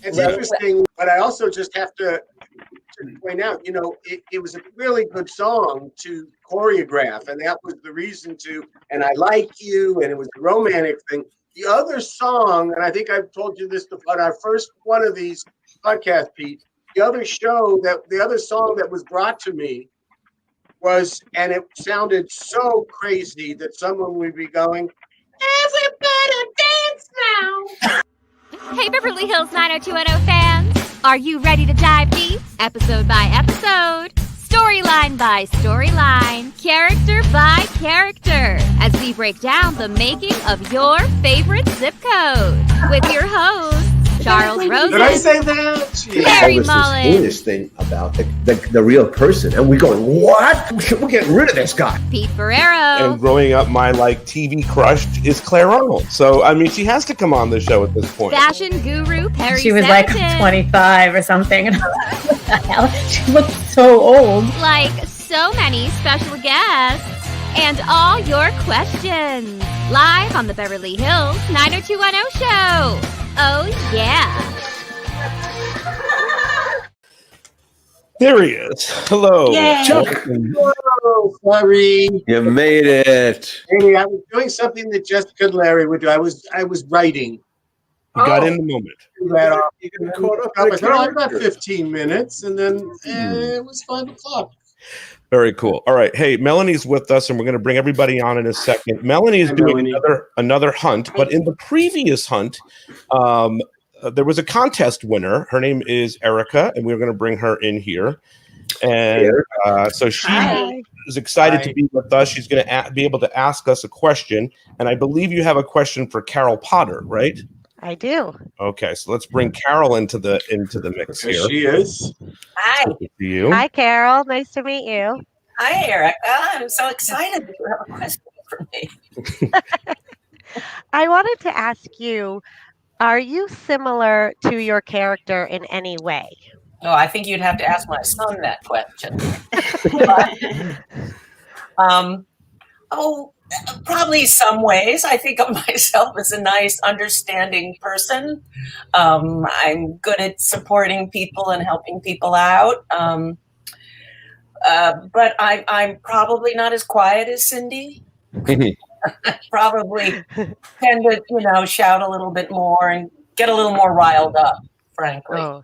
It's interesting, but I also just have to point out, it was a really good song to choreograph, and that was the reason to, and I Like You, and it was a romantic thing. The other song, and I think I've told you this on our first one of these podcasts, Pete, the other song that was brought to me was, and it sounded so crazy that someone would be going, "Everybody dance now." Hey, Beverly Hills 90210 fans! Are you ready to dive deep? Episode by episode, storyline by storyline, character by character, as we break down the making of your favorite zip code. With your hosts, Charles Rosen. Did I say that? Mary Mullen. This thing about the real person, and we're going, what? We're getting rid of this guy. Pete Ferrero. And growing up, my TV crush is Claire Arnold. So I mean, she has to come on the show at this point. Fashion guru Perry She was Sampson. like 25 or something. And what the hell? She looked so old. Like so many special guests. And all your questions. Live on the Beverly Hills 90210 show. Oh, yeah. There he is. Hello. Yay. Hello, Larry. You made it. Hey, I was doing something that Jessica and Larry would do. I was writing. You got in the moment. You got caught up. I said, I've got 15 minutes, and then it was 5 o'clock. Very cool. All right. Hey, Melanie's with us, and we're going to bring everybody on in a second. Melanie is doing another hunt, but in the previous hunt, there was a contest winner. Her name is Erica, and we're going to bring her in here. And so she is excited to be with us. She's going to be able to ask us a question, and I believe you have a question for Carol Potter, right? I do. Okay, so let's bring Carol into the mix here. She is. Hi. Good to see you. Hi, Carol. Nice to meet you. Hi, Erica. I'm so excited that you have a question for me. I wanted to ask you, are you similar to your character in any way? Oh, I think you'd have to ask my son that question. Probably some ways. I think of myself as a nice, understanding person. I'm good at supporting people and helping people out. But I'm probably not as quiet as Cindy. Probably tend to, shout a little bit more and get a little more riled up, frankly. Oh.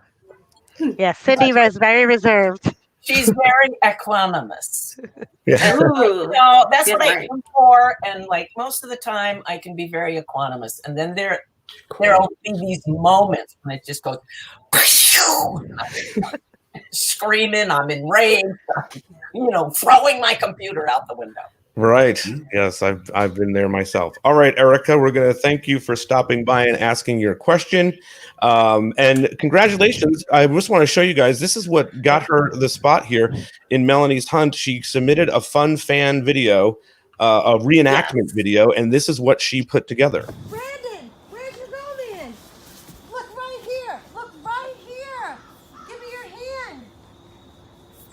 Yeah, Cindy was very reserved. She's very equanimous. Yeah. And, that's what I aim for. And like most of the time, I can be very equanimous. And then there will be these moments when it just goes, screaming, I'm enraged, throwing my computer out the window. Right. Yes, I've been there myself. All right, Erica, we're going to thank you for stopping by and asking your question. And congratulations. I just want to show you guys, this is what got her the spot here in Melanie's hunt. She submitted a fun fan video, a reenactment video, and this is what she put together. Brandon, where'd you go then? Look right here. Look right here. Give me your hand.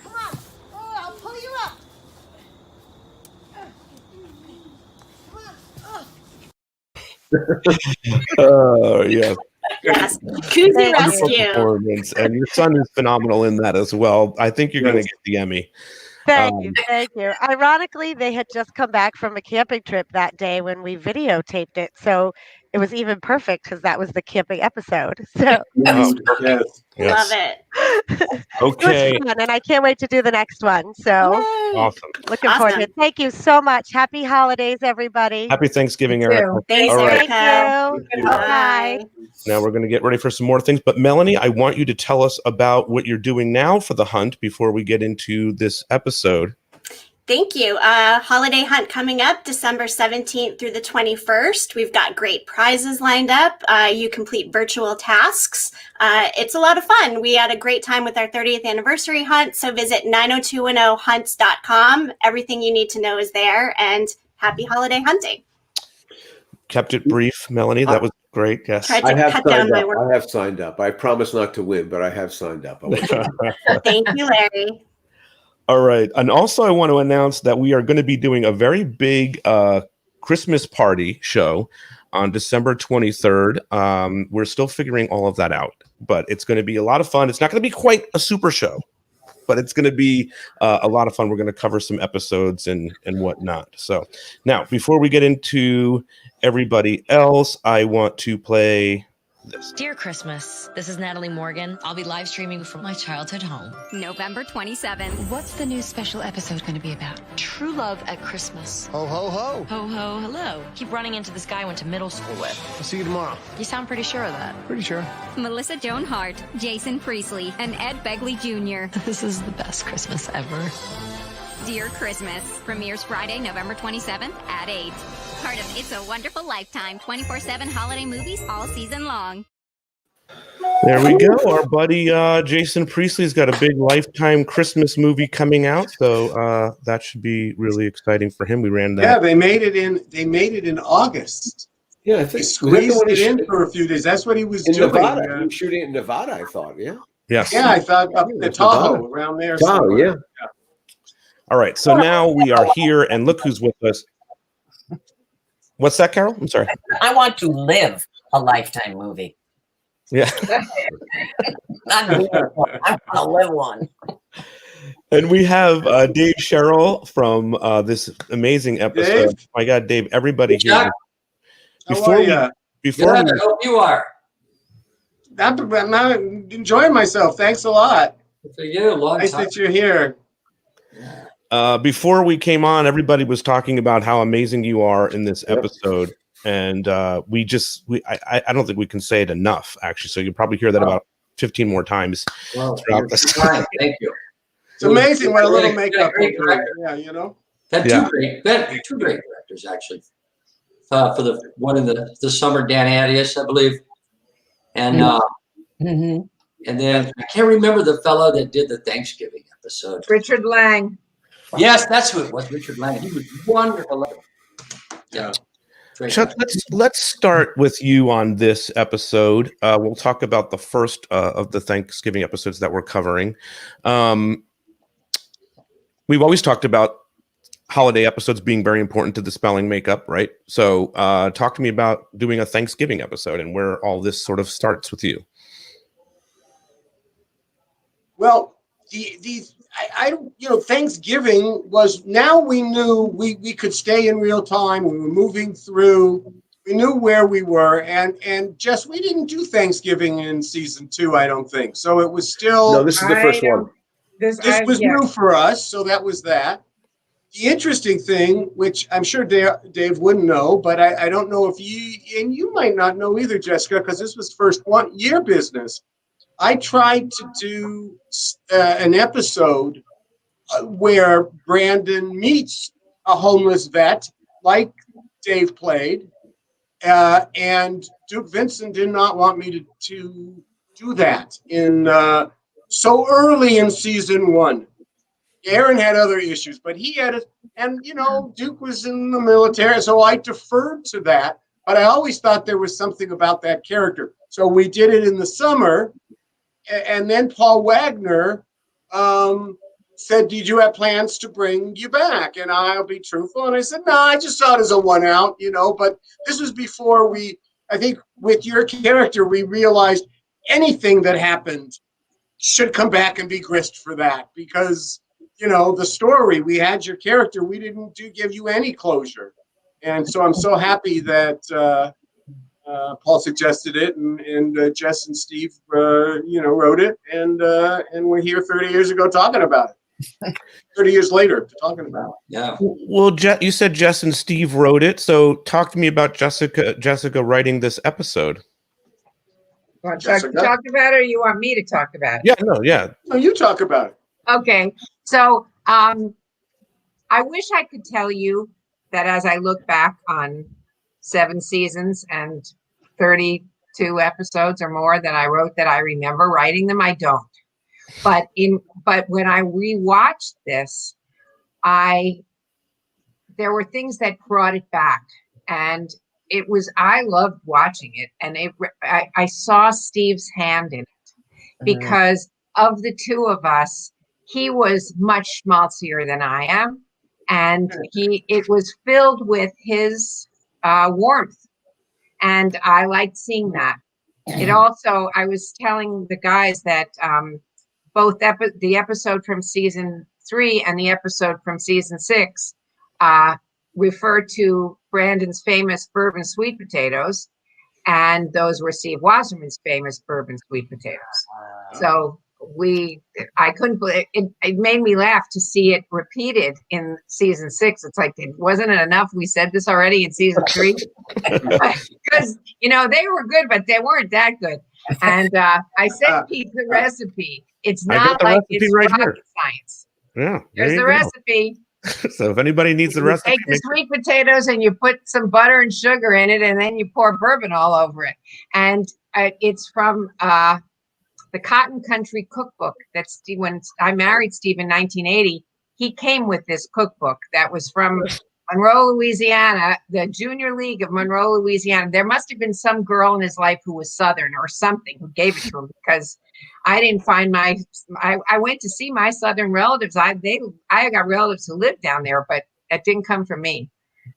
Come on. Oh, I'll pull you up. Oh, yeah. Yes. Koozie Rescue. Performance. And your son is phenomenal in that as well. I think you're going to get the Emmy. Thank you. Ironically, they had just come back from a camping trip that day when we videotaped it. So it was even perfect because that was the camping episode. So Yes. Love it. Okay. It was fun, and I can't wait to do the next one. So Awesome. looking forward to it. Thank you so much. Happy holidays, everybody. Happy Thanksgiving, Erica. Thanks, All right. Erica. Thank you. Bye. Now we're going to get ready for some more things. But Melanie, I want you to tell us about what you're doing now for the hunt before we get into this episode. Thank you. Holiday hunt coming up December 17th through the 21st. We've got great prizes lined up. You complete virtual tasks. It's a lot of fun. We had a great time with our 30th anniversary hunt. So visit 90210hunts.com. Everything you need to know is there. And happy holiday hunting. Kept it brief, Melanie. That was great. Yes. Tried I to have cut down signed my up. work. I have signed up. I promise not to win, but I have signed up. Thank you, Larry. All right. And also, I want to announce that we are going to be doing a very big Christmas party show on December 23rd. We're still figuring all of that out, but it's going to be a lot of fun. It's not going to be quite a super show, but it's going to be a lot of fun. We're going to cover some episodes and whatnot. So now, before we get into everybody else, I want to play this. Dear Christmas, this is Natalie Morgan. I'll be live streaming from my childhood home. November 27th. What's the new special episode going to be about? True love at Christmas. Ho, ho, ho. Ho, ho, hello. Keep running into this guy I went to middle school with. I'll see you tomorrow. You sound pretty sure of that. Pretty sure. Melissa Joan Hart, Jason Priestley, and Ed Begley Jr. This is the best Christmas ever. Dear Christmas premieres Friday, November 27th at 8. Part of It's a Wonderful Lifetime 24/7 holiday movies all season long. There we go. Our buddy Jason Priestley's got a big Lifetime Christmas movie coming out, so that should be really exciting for him. We ran that. Yeah, they made it in August. Yeah, I They think squeezed it in for a few days. That's what he was in doing. Nevada. He was shooting it in Nevada, I thought. Yeah. Yes. Yeah, I thought up the Tahoe around there. Oh, somewhere. yeah. All right. So now we are here, and look who's with us. What's that, Carol? I'm sorry. I want to live a Lifetime movie. Yeah. Not live one. I want to live one. And we have Dave Sherrill from this amazing episode. Dave? My God, Dave! Everybody here. How are ya? Before I hope you are. I'm not enjoying myself. Thanks a lot. For you, long Nice time. that you're here. before we came on, everybody was talking about how amazing you are in this episode, and I don't think we can say it enough. Actually, so you'll probably hear that about 15 more times throughout this. Thank you. It's amazing what a little Great makeup will do. director. Yeah, you know. Had two great directors actually. For the one in the summer, Dan Attias, I believe, and and then I can't remember the fellow that did the Thanksgiving episode. Richard Lang. Yes, that's who it was. Richard Lang. He was wonderful. Yeah. Chuck, let's start with you on this episode. We'll talk about the first of the Thanksgiving episodes that we're covering. We've always talked about holiday episodes being very important to the spelling makeup, right? So talk to me about doing a Thanksgiving episode and where all this sort of starts with you. Well, Thanksgiving was, now we knew we could stay in real time. We were moving through. We knew where we were, and we didn't do Thanksgiving in season 2, I don't think. So it was still. No, this is the first one. This was new for us, so that was that. The interesting thing, which I'm sure Dave wouldn't know, but I don't know if you might not know either, Jessica, because this was first 1 year business. I tried to do an episode where Brandon meets a homeless vet, like Dave played, and Duke Vincent did not want me to do that in so early in season 1. Aaron had other issues, but he had it, and Duke was in the military, so I deferred to that. But I always thought there was something about that character, so we did it in the summer. And then Paul Wagner said, "Did you have plans to bring you back?" And I'll be truthful, and I said, "No, I just saw it as a one out, But this was before I think, with your character, we realized anything that happened should come back and be grist for that, because the story, we had your character, we didn't give you any closure, and so I'm so happy that Paul suggested it, and Jess and Steve, wrote it, and we're here 30 years ago talking about it. 30 years later, talking about it. Yeah. Well, you said Jess and Steve wrote it, so talk to me about Jessica writing this episode. Want to talk about it, or you want me to talk about it? Yeah. No, you talk about it. Okay. So I wish I could tell you that as I look back on 7 seasons and 32 episodes or more that I wrote, that I remember writing them. I don't. But when I rewatched this, there were things that brought it back, and I loved watching it, and I saw Steve's hand in it, because of the two of us, he was much schmaltzier than I am, and it was filled with his warmth. And I liked seeing that. It also, I was telling the guys that both the episode from season 3 and the episode from season 6 refer to Brandon's famous bourbon sweet potatoes, and those were Steve Wasserman's famous bourbon sweet potatoes. So I couldn't believe it. It made me laugh to see it repeated in season 6. It's like, wasn't it enough? We said this already in season 3 because they were good, but they weren't that good. And I sent Pete the recipe. It's not like it's rocket science. Yeah, there's the recipe. So if anybody needs the recipe, take the sweet potatoes and you put some butter and sugar in it, and then you pour bourbon all over it. And it's from the Cotton Country Cookbook. That's when I married Steve in 1980. He came with this cookbook that was from Monroe, Louisiana, the Junior League of Monroe, Louisiana. There must have been some girl in his life who was Southern or something who gave it to him, because I didn't find I went to see my Southern relatives. I got relatives who lived down there, but that didn't come from me.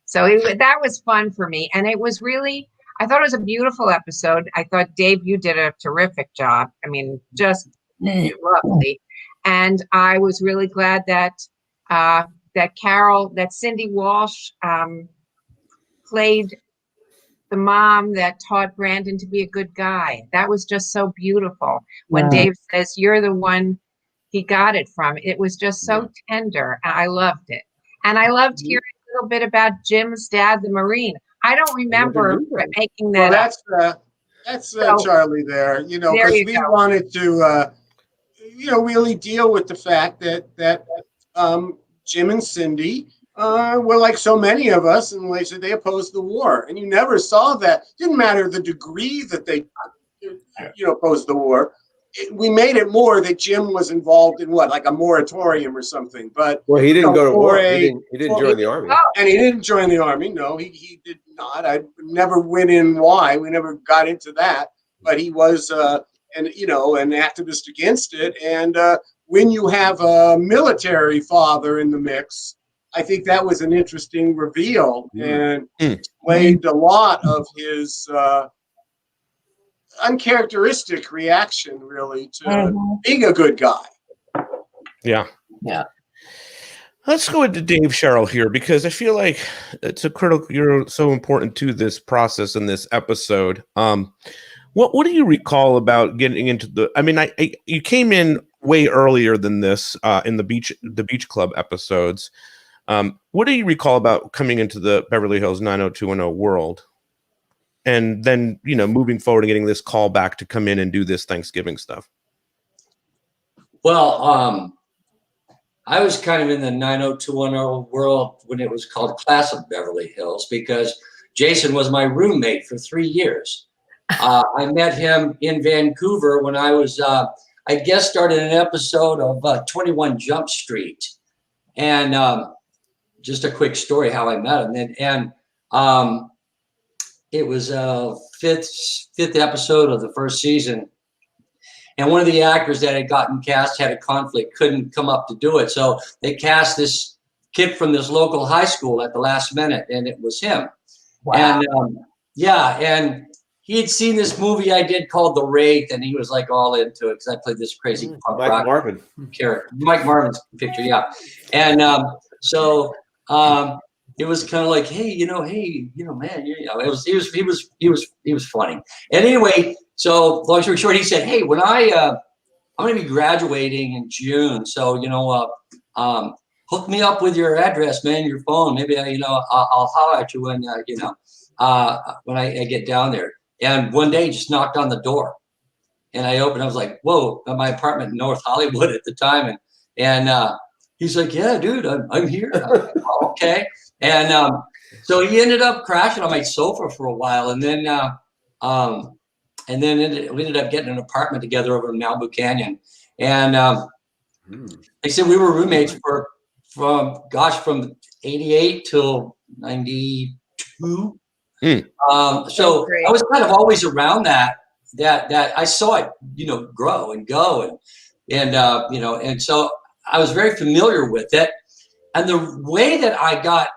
So that was fun for me. And it was really, I thought it was a beautiful episode. I thought, Dave, you did a terrific job. I mean, just lovely. And I was really glad that Cindy Walsh played the mom that taught Brandon to be a good guy. That was just so beautiful. When Dave says, you're the one he got it from, it was just so tender. I loved it. And I loved hearing a little bit about Jim's dad, the Marine. I don't remember making that up. That's Charlie there, because we wanted to, really deal with the fact that Jim and Cindy were like so many of us, and they opposed the war, and you never saw that. Didn't matter the degree that they, opposed the war. We made it more that Jim was involved in like a moratorium or something. But he didn't go to war. He didn't join the army. And he didn't join the army. No, he did not. I never went in why. We never got into that. But he was, an activist against it. And when you have a military father in the mix, I think that was an interesting reveal and explained a lot of his uncharacteristic reaction, really, to being a good guy. Yeah. Let's go into Dave Sherrill here, because I feel like it's you're so important to this process in this episode. What do you recall about getting into the? I mean, you came in way earlier than this in the Beach Club episodes. What do you recall about coming into the Beverly Hills 90210 world, and then moving forward and getting this call back to come in and do this Thanksgiving stuff? Well, I was kind of in the 90210 world when it was called Class of Beverly Hills, because Jason was my roommate for 3 years. I met him in Vancouver when I was, I guest started an episode of 21 Jump Street. And just a quick story how I met him. And it was fifth episode of the first season. And one of the actors that had gotten cast had a conflict, couldn't come up to do it. So they cast this kid from this local high school at the last minute, and it was him. Wow. And and he had seen this movie I did called The Wraith, and he was like all into it because I played this crazy punk rock character. Mike Marvin's picture, yeah. And so it was kind of like, hey, man, he was funny. And anyway, so long story short, he said, hey, when I'm going to be graduating in June, so hook me up with your address, man, your phone. Maybe I'll holler at you when I get down there. And one day, he just knocked on the door, and I opened. I was like, whoa! At my apartment in North Hollywood at the time, and he's like, yeah, dude, I'm here. Okay. And so he ended up crashing on my sofa for a while, and then we ended up getting an apartment together over in Malibu Canyon. And they said we were roommates from 88 till 92. So I was kind of always around that I saw it, grow and go, and so I was very familiar with it. And the way that I got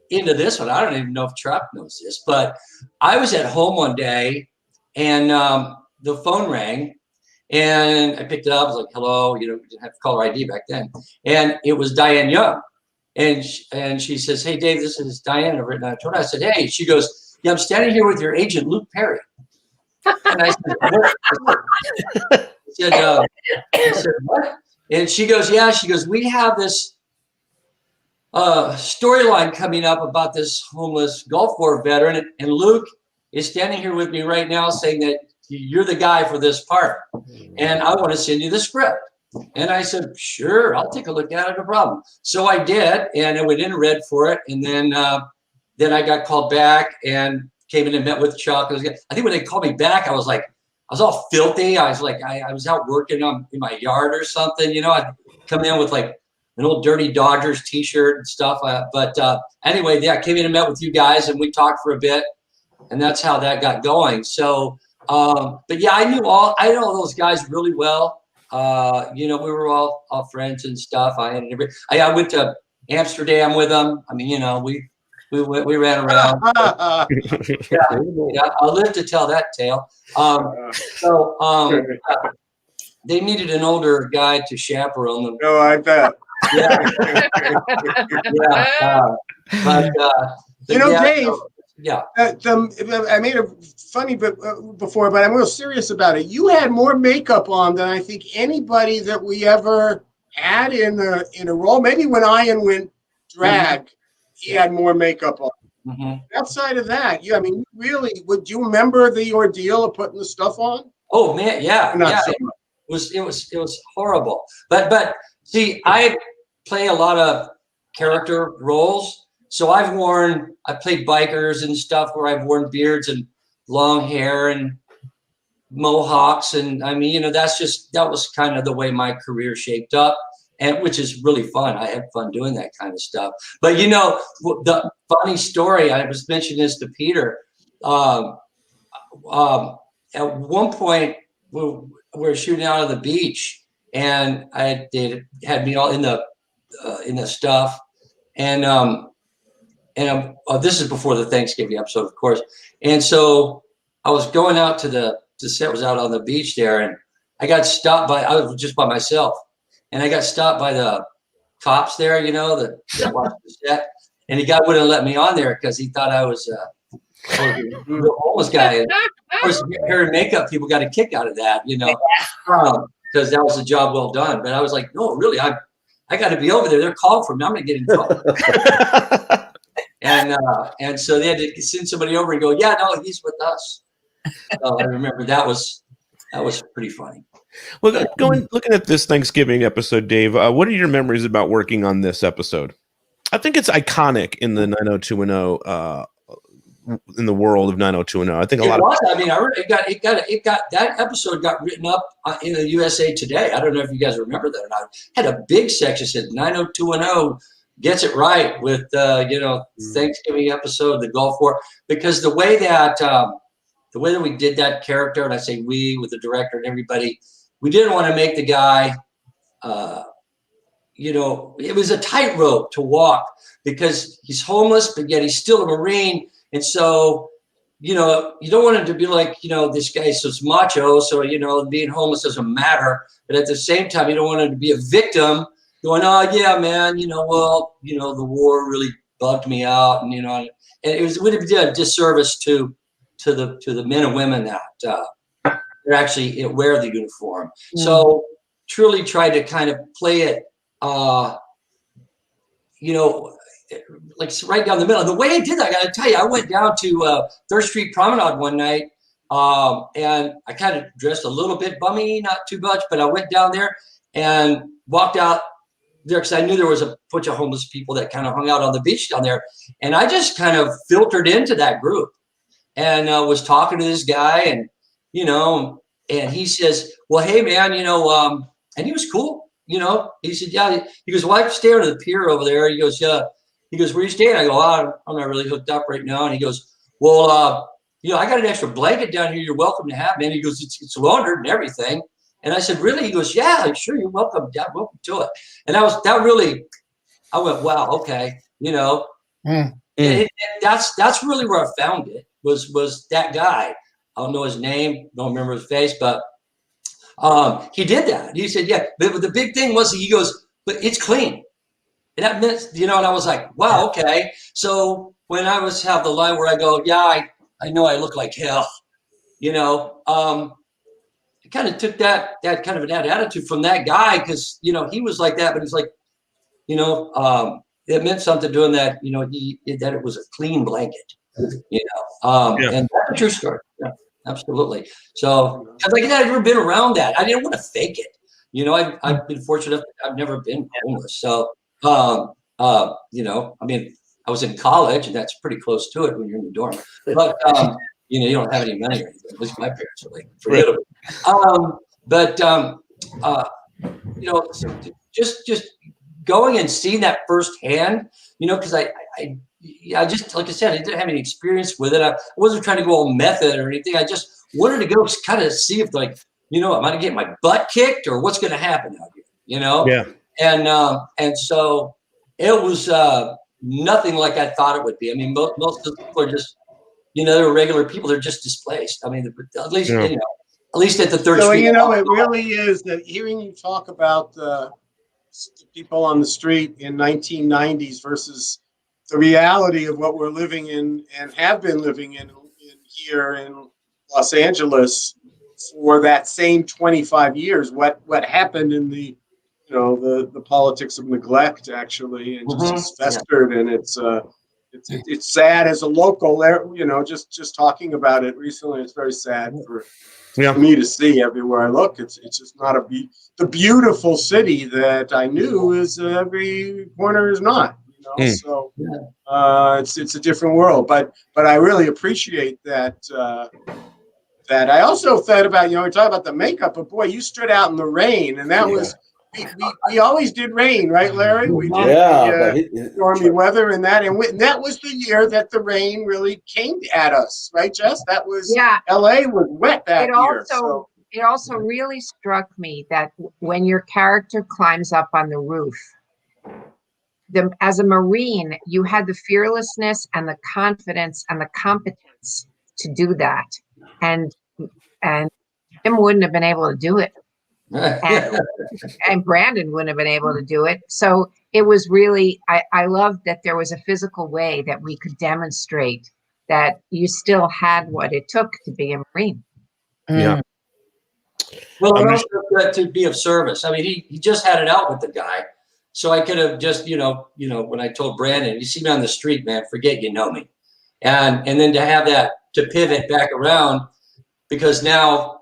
into this one. I don't even know if Chuck knows this, but I was at home one day and the phone rang and I picked it up. I was like, hello, we didn't have caller ID back then. And it was Diane Young. And she says, hey, Dave, this is Diane over at 90210. I said, hey. She goes, yeah, I'm standing here with your agent, Luke Perry. And I said, what? And she goes, yeah. She goes, we have this storyline coming up about this homeless Gulf War veteran. And Luke is standing here with me right now saying that you're the guy for this part. And I want to send you the script. And I said, sure, I'll take a look at it, no problem. So I did, and I went in and read for it. And then I got called back and came in and met with Chuck. I think when they called me back, I was all filthy. I was like, I was out working in my yard or something. You know, I'd come in with like an old dirty Dodgers t-shirt and stuff. But anyway, yeah, I came in and met with you guys and we talked for a bit. And that's how that got going. So, but yeah, I know those guys really well. You know, we were all friends and stuff. I went to Amsterdam with them. I mean, you know, we ran around. Yeah, I'll live to tell that tale. They needed an older guy to chaperone them. No, I bet. Yeah. Dave. Yeah. I made a funny bit before, but I'm real serious about it. You had more makeup on than I think anybody that we ever had in a role. Maybe when Ian went drag, he had more makeup on. Mm-hmm. Outside of that, would you remember the ordeal of putting the stuff on? Oh man, yeah. It was horrible. But see, I play a lot of character roles. So I played bikers and stuff where I've worn beards and long hair and mohawks. And I mean, you know, that was kind of the way my career shaped up, and which is really fun. I had fun doing that kind of stuff. But, you know, the funny story, I was mentioning this to Peter. At one point, we were shooting out on the beach and they had me all in the stuff. And this is before the Thanksgiving episode, of course. And so I was going out to the set, was out on the beach there, and I got stopped I was just by myself, and I got stopped by the cops there, you know, that watched the set. And the guy wouldn't let me on there because he thought I was a homeless guy. And of course, hair and makeup, people got a kick out of that, you know, because that was a job well done. But I was like, no, really, I got to be over there. They're calling for me. I'm going to get in trouble. And so they had to send somebody over and go, yeah, no, he's with us. So I remember that was pretty funny. Well, looking at this Thanksgiving episode, Dave, what are your memories about working on this episode? I think it's iconic in the 90210 in the world of 90210. I think it got that episode got written up in the USA Today. I don't know if you guys remember that or not. It had a big section that said 90210 gets it right with Thanksgiving episode, the Gulf War, because the way that we did that character, and I say we with the director and everybody, we didn't want to make the guy, it was a tightrope to walk because he's homeless, but yet he's still a Marine. And so, you don't want him to be like, this guy's so macho. So, being homeless doesn't matter. But at the same time, you don't want him to be a victim going, oh, yeah, man, the war really bugged me out. And, and it would have done a disservice to the men and women that they actually wear the uniform. Mm-hmm. So truly tried to kind of play it, like right down the middle. And the way I did that, I got to tell you, I went down to 3rd Street Promenade one night, and I kind of dressed a little bit bummy, not too much, but I went down there and walked out there because I knew there was a bunch of homeless people that kind of hung out on the beach down there. And I just kind of filtered into that group and was talking to this guy, and, and he says, well, hey, man, and he was cool. He said, yeah. He goes, well, I stay on the pier over there. He goes, yeah. He goes, where are you staying? I go, I'm not really hooked up right now. And he goes, well, I got an extra blanket down here. You're welcome to have, man. He goes, it's laundered and everything. And I said, really? He goes, yeah, sure. You're welcome. Yeah, welcome to it. And I went, wow, okay. That's really where I found it. Was that guy? I don't know his name, don't remember his face, but he did that. He said, yeah. But the big thing was he goes, but it's clean. And that meant, and I was like, wow, okay. So when I have the line where I go, yeah, I know I look like hell, I kind of took that kind of an attitude from that guy because, he was like that, but he's like, it meant something to him that, that it was a clean blanket, and that's a true story. Yeah, absolutely. So I've never been around that. I didn't want to fake it. I've been fortunate. I've never been homeless. So, I was in college and that's pretty close to it when you're in the dorm, but, you don't have any money or anything. At least my parents are like, forget it. Just going and seeing that firsthand, because I just, like I said, I didn't have any experience with it. I wasn't trying to go all method or anything. I just wanted to go kind of see if am I going to get my butt kicked or what's going to happen out here, Yeah. And so it was nothing like I thought it would be. I mean, most of the people are just, they're regular people. They're just displaced. I mean, at least, at least at the third So, street. it really is that hearing you talk about the people on the street in 1990s versus the reality of what we're living in and have been living in here in Los Angeles for that same 25 years, what happened in the politics of neglect actually, and just festered, and it's sad as a local there, just talking about it recently. It's very sad for me to see everywhere I look. It's just not the beautiful city that I knew is every corner is not, so it's a different world, but I really appreciate that. That I also thought about, we talk about the makeup, but boy, you stood out in the rain, and that was, we always did rain, right, Larry? We did stormy weather and that, and that was the year that the rain really came at us, right, Jess? That was, LA was wet that year. It also really struck me that when your character climbs up on the roof, as a Marine, you had the fearlessness and the confidence and the competence to do that. And Jim wouldn't have been able to do it. And Brandon wouldn't have been able to do it. So it was really, I loved that there was a physical way that we could demonstrate that you still had what it took to be a Marine. Yeah. Well, and also to be of service. I mean, he just had it out with the guy. So I could have just, when I told Brandon, you see me on the street, man, forget you know me. And then to have that, to pivot back around, because now,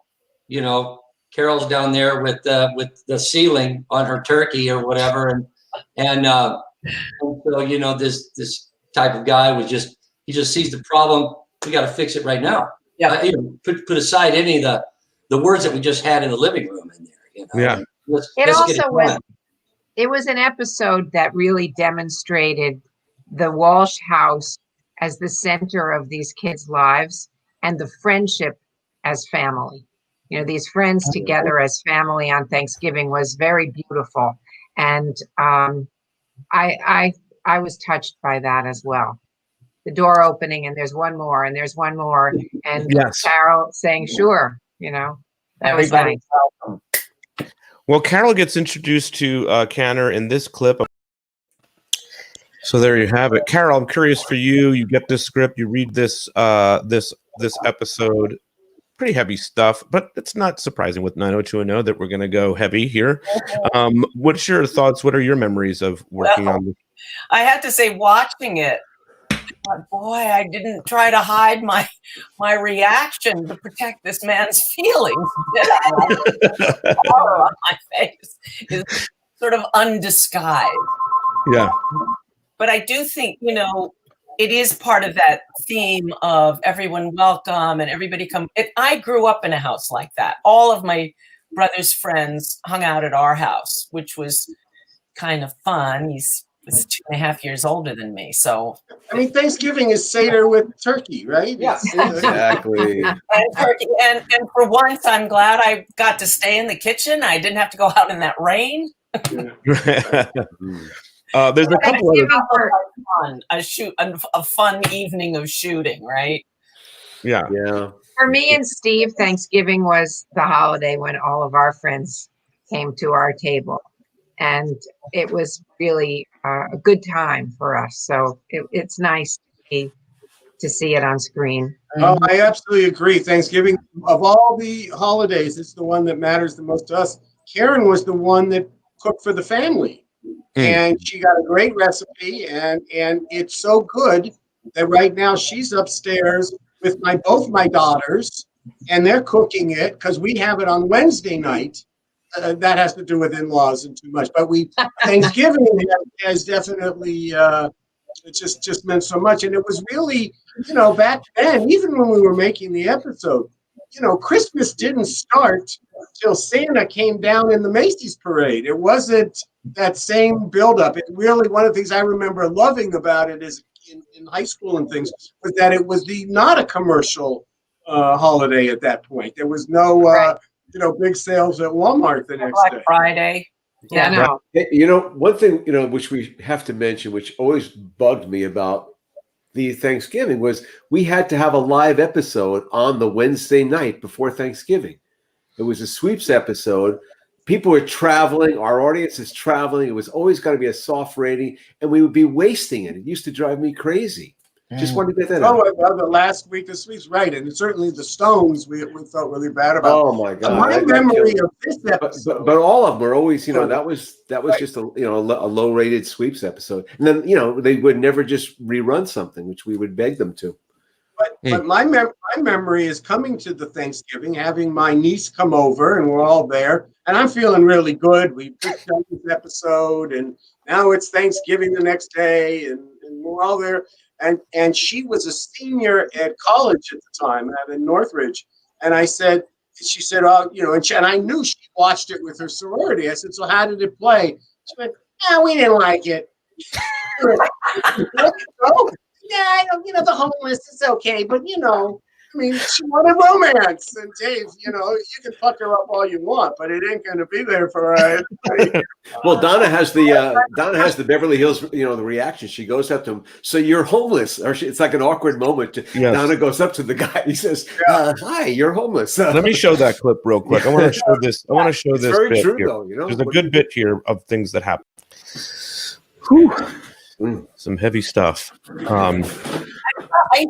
Carol's down there with the ceiling on her turkey or whatever, and so this type of guy he just sees the problem. We got to fix it right now. Yeah, put aside any of the words that we just had in the living room in there. Yeah, it was an episode that really demonstrated the Walsh house as the center of these kids' lives and the friendship as family. These friends together as family on Thanksgiving was very beautiful. And I was touched by that as well. The door opening and there's one more and there's one more. And Carol saying, sure, that was nice. Well, Carol gets introduced to Canner in this clip. So there you have it. Carol, I'm curious for you. You get this script, you read this this episode. Pretty heavy stuff, but it's not surprising with 90210 that we're going to go heavy here. What's your thoughts? What are your memories of working on this? I have to say, watching it, boy, I didn't try to hide my reaction to protect this man's feelings. The horror on my face is sort of undisguised. Yeah. But I do think, it is part of that theme of everyone welcome and everybody come. I grew up in a house like that. All of my brother's friends hung out at our house, which was kind of fun. He's 2.5 years older than me. So, I mean, Thanksgiving is Seder with turkey, right? Yeah, exactly. And turkey. And for once, I'm glad I got to stay in the kitchen. I didn't have to go out in that rain. There's a couple of a fun evening of shooting, right? Yeah. For me and Steve, Thanksgiving was the holiday when all of our friends came to our table, and it was really a good time for us. So it's nice to see it on screen. Oh, I absolutely agree. Thanksgiving, of all the holidays, it's the one that matters the most to us. Karen was the one that cooked for the family, and she got a great recipe, and it's so good that right now she's upstairs with both my daughters, and they're cooking it because we have it on Wednesday night. That has to do with in-laws and too much, but Thanksgiving has definitely it just meant so much, and it was really, back then, even when we were making the episode, Christmas didn't start till Santa came down in the Macy's parade. It wasn't that same buildup. It really, one of the things I remember loving about it is in high school and things was that it was not a commercial holiday at that point. There was no big sales at Walmart the next day. Friday. Yeah, no. One thing, which we have to mention, which always bugged me about the Thanksgiving, was we had to have a live episode on the Wednesday night before Thanksgiving. It was a sweeps episode. People were traveling. Our audience is traveling. It was always going to be a soft rating, and we would be wasting it. It used to drive me crazy. Just wanted to get that out. Well, the last week of sweeps, right, and certainly the Stones we felt really bad about. Oh my God! My memory of this episode, but all of them were always, that was right. Just a low rated sweeps episode, and then they would never just rerun something, which we would beg them to. But my memory is coming to the Thanksgiving, having my niece come over, and we're all there, and I'm feeling really good. We picked up this episode, and now it's Thanksgiving the next day, and we're all there. And she was a senior at college at the time, in Northridge. And she said, oh, and I knew she watched it with her sorority. I said, so how did it play? She went, we didn't like it. The homeless is okay, but she wanted romance. And Dave, you can fuck her up all you want, but it ain't going to be there for everybody. Well, Donna has the Beverly Hills, the reaction. She goes up to him. So you're homeless, or it's like an awkward moment. Yes. Donna goes up to the guy. He says, "Hi, you're homeless." Let me show that clip real quick. I want to show this. It's very bit true, here. though. There's a good bit here of things that happen. Whew. Some heavy stuff.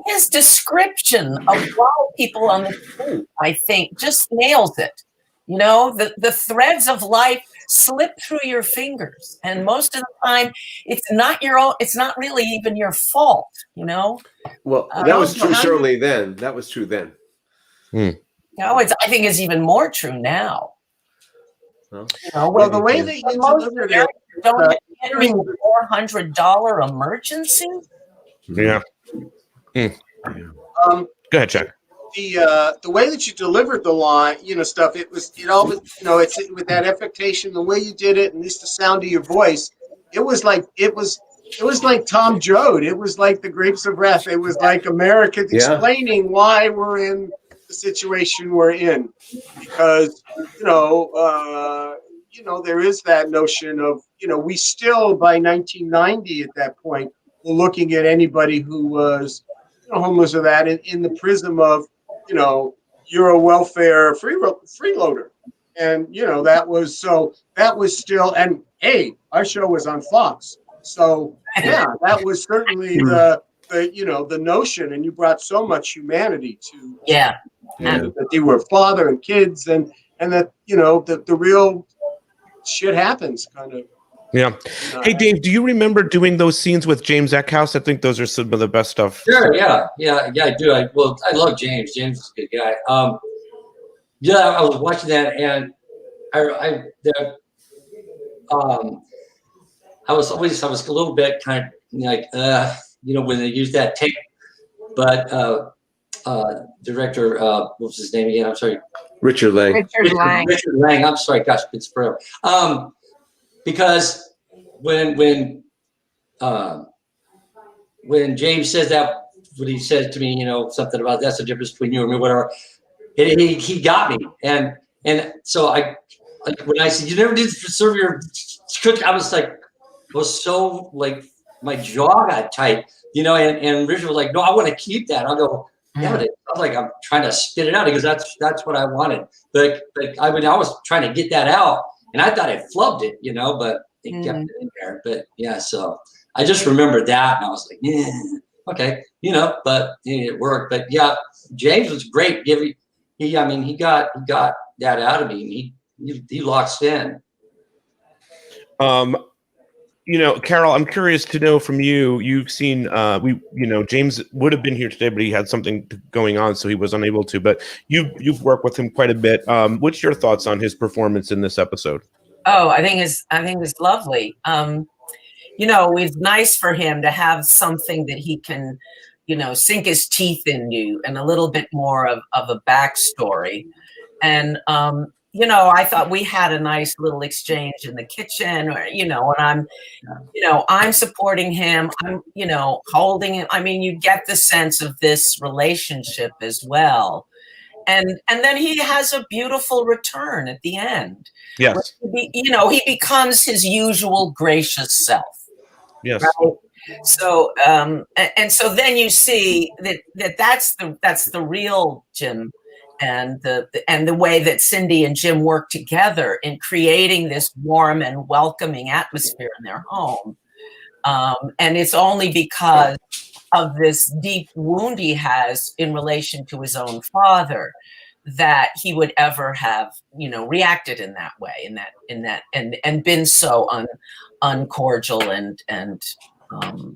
His description of wild people on the street, I think, just nails it. The threads of life slip through your fingers, and most of the time, it's not your own. It's not really even your fault. Well, that was true. Surely then, that was true then. I think it's even more true now. Well, the way that you delivered it, don't get $400 emergency. Yeah. Go ahead, Chuck. The way that you delivered the line, stuff, it always, it's with that affectation, the way you did it, and at least the sound of your voice, it was like Tom Joad. It was like the Grapes of Wrath. It was like Americans explaining why we're in the situation we're in, because there is that notion of we still by 1990 at that point were looking at anybody who was homeless or that in the prism of you're a welfare freeloader, and that was still, and hey, our show was on Fox, so that was certainly the notion, and you brought so much humanity to that they were father and kids, and that the real shit happens kind of. Yeah. Hey, Dave, do you remember doing those scenes with James Eckhouse? I think those are some of the best stuff. Sure. Yeah, I do. I love James. James is a good guy. I was watching that, and I was a little bit kind of like, when they used that tape, but director, what was his name again? I'm sorry. Richard Lang. Richard Lang. I'm sorry. Gosh, it's forever. Because when James says that, when he said to me, something about that's the difference between you and me, whatever, he got me, and so when I said you never did serve your cook, I was like, was so like my jaw got tight, you know, and Richard was like, no, I want to keep that. I'll go, yeah, but it sounds like I'm trying to spit it out. He goes, that's what I wanted. But I was trying to get that out, and I thought I flubbed it, you know, but it kept it in there. But yeah, so I just remember that, and I was like, yeah, okay, you know, but it worked. But yeah, James was great. He got that out of me. He locks in. You know, Carol, I'm curious to know from you. You've seen, James would have been here today, but he had something going on, so he was unable to. But you've worked with him quite a bit. What's your thoughts on his performance in this episode? Oh, I think it's lovely. You know, it's nice for him to have something that he can, you know, sink his teeth into, and a little bit more of a backstory. And you know, I thought we had a nice little exchange in the kitchen, or, you know, and I'm supporting him. I'm, you know, holding him. I mean, you get the sense of this relationship as well. And then he has a beautiful return at the end. Yes. You know, he becomes his usual gracious self. Yes. Right? So, and so then you see that's the real Jim. And the way that Cindy and Jim work together in creating this warm and welcoming atmosphere in their home. And it's only because of this deep wound he has in relation to his own father that he would ever have, you know, reacted in that way, and been so uncordial and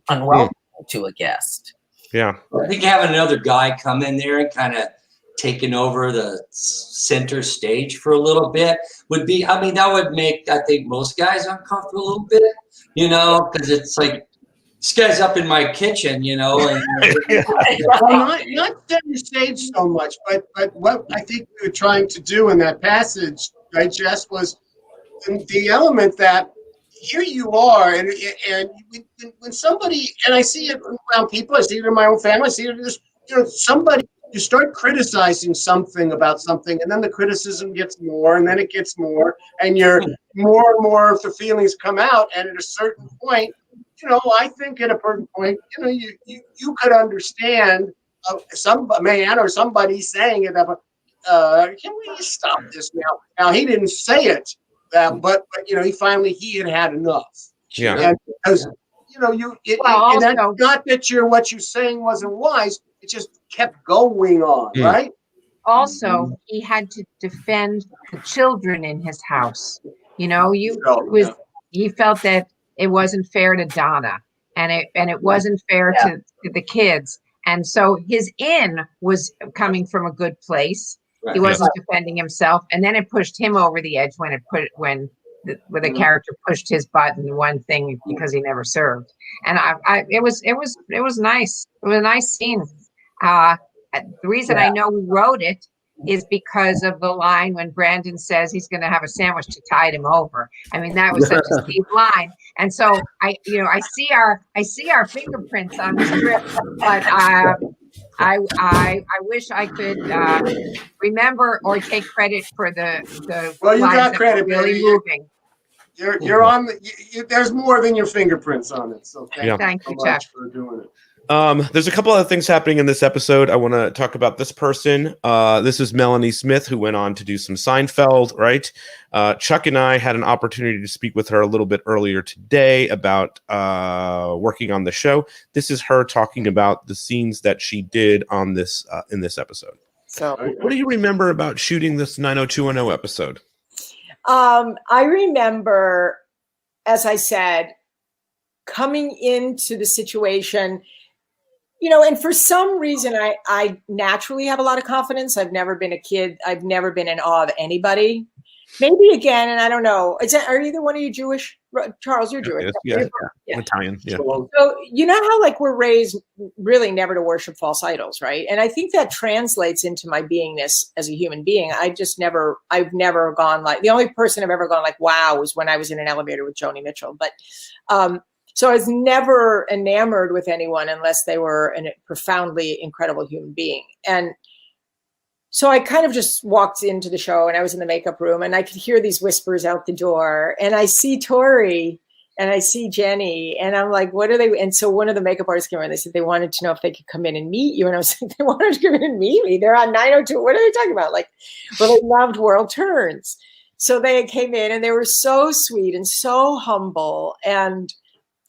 unwelcome to a guest. Yeah. I think having another guy come in there and kind of taking over the center stage for a little bit would be, I mean, that would make, I think, most guys uncomfortable a little bit, you know, because it's like, this guy's up in my kitchen, you know. And well, not center stage so much, but what I think we were trying to do in that passage, right, Jess, was the element that here you are, and when somebody, and I see it around people, I see it in my own family, I see it in this, you know, somebody, you start criticizing something about something, and then the criticism gets more, and then it gets more, and you're more and more of the feelings come out. And at a certain point, you know, I think at a certain point, you know, you could understand some man or somebody saying it, can we stop this now? Now he didn't say it, but you know, he had enough. Yeah. And because you know, and that's not that what you're saying wasn't wise. It just kept going on, right? Also, he had to defend the children in his house. You know, he felt that it wasn't fair to Donna, and it wasn't fair to the kids. And so his in was coming from a good place. Right. He wasn't defending himself, and then it pushed him over the edge when the character pushed his button one thing because he never served. And it was nice. It was a nice scene. The reason I know we wrote it is because of the line when Brandon says he's going to have a sandwich to tide him over. I mean, that was such a deep line. And so I see our fingerprints on the script, but I wish I could remember or take credit for the well, you got credit, really moving. You're on there's more than your fingerprints on it. So thank you so much for doing it. There's a couple other things happening in this episode. I want to talk about this person. This is Melanie Smith, who went on to do some Seinfeld, right? Chuck and I had an opportunity to speak with her a little bit earlier today about working on the show. This is her talking about the scenes that she did on this in this episode. So, what do you remember about shooting this 90210 episode? I remember, as I said, coming into the situation, you know, and for some reason, I naturally have a lot of confidence. I've never been a kid. I've never been in awe of anybody. Maybe again, and I don't know. Are either one of you Jewish? Charles, you're Jewish. Yeah. Italian. Yeah. So you know how like we're raised really never to worship false idols, right? And I think that translates into my beingness as a human being. I've never gone like, the only person I've ever gone like, wow, was when I was in an elevator with Joni Mitchell. But so I was never enamored with anyone unless they were a profoundly incredible human being. And so I kind of just walked into the show and I was in the makeup room and I could hear these whispers out the door and I see Tori and I see Jenny, and I'm like, what are they? And so one of the makeup artists came in, and they said they wanted to know if they could come in and meet you. And I was like, they wanted to come in and meet me. They're on 902. What are they talking about? Like, well, they loved World Turns. So they came in, and they were so sweet and so humble and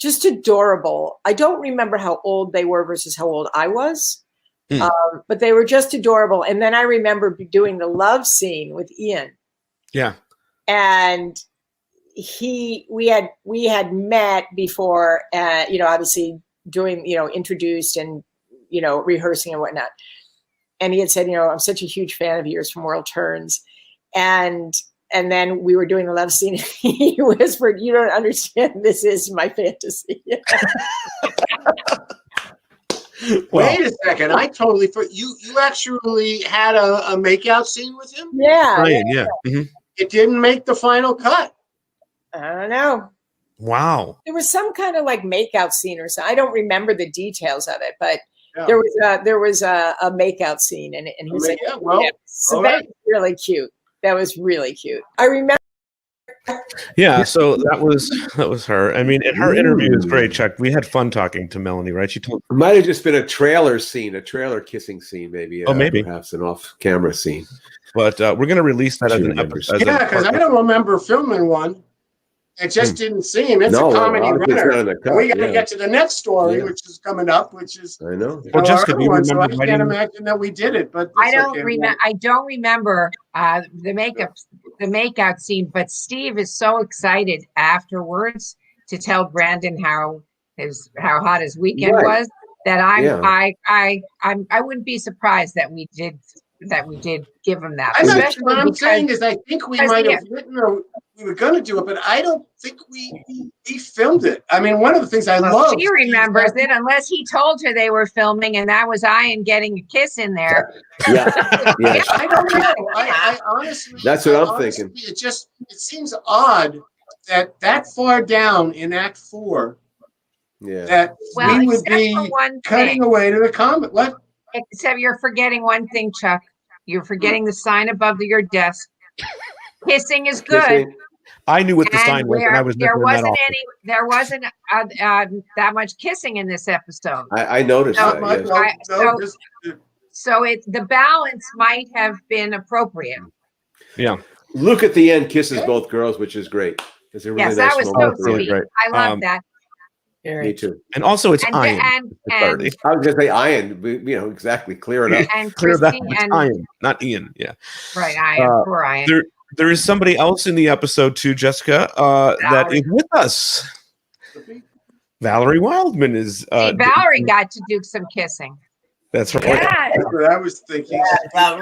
just adorable. I don't remember how old they were versus how old I was, but they were just adorable. And then I remember doing the love scene with Ian. Yeah. And we had met before, obviously doing, introduced and, rehearsing and whatnot. And he had said, I'm such a huge fan of yours from World Turns. And then we were doing the love scene. And he whispered, "You don't understand. This is my fantasy." Wait a second. I totally forgot. You actually had a makeout scene with him? Yeah. Brian, yeah. Mm-hmm. It didn't make the final cut. I don't know. Wow. There was some kind of like makeout scene or something. I don't remember the details of it, but Yeah. there was a makeout scene, and he was like, so that was really cute. That was really cute. I remember. Yeah, so that was her. I mean, and her interview is great, Chuck. We had fun talking to Melanie, right? She told It might have just been a trailer kissing scene, maybe. Maybe. Perhaps an off-camera scene. But we're going to release that as an episode. Yeah, because I don't remember filming one. It just didn't seem. It's a comedy runner. We got to get to the next story, which is coming up, which is I know. Well, Jessica, do you remember so I can't imagine that we did it, but I don't remember the makeout scene, but Steve is so excited afterwards to tell Brandon how hot his weekend was that I wouldn't be surprised that we did give him that. What I'm saying is I think we might have written or we were going to do it, but I don't think we filmed it. I mean, one of the things I love. She remembers it unless he told her they were filming and that was Ian getting a kiss in there. Yeah. I don't know. I honestly. That's what I'm thinking. It seems odd that far down in Act 4 that we would be cutting away to the comment. What? Except you're forgetting one thing, Chuck. You're forgetting the sign above your desk. Kissing is good. I knew what the sign was, and I was there wasn't that much kissing in this episode. I noticed that. Yes. So the balance might have been appropriate. Yeah. Luke at the end kisses both girls, which is great. It's a really nice that was moment. so sweet. I love that. Me too. And also, it's Ian. I was going to say Ian. Exactly. Clear it up. And clear that Christine it's Ian, not Ian. Yeah. Right. Ian. Poor Ian. There is somebody else in the episode too, Jessica, that is with us. Valerie Wildman is. Valerie got to do some kissing. That's right. Yeah. That's what I was thinking. I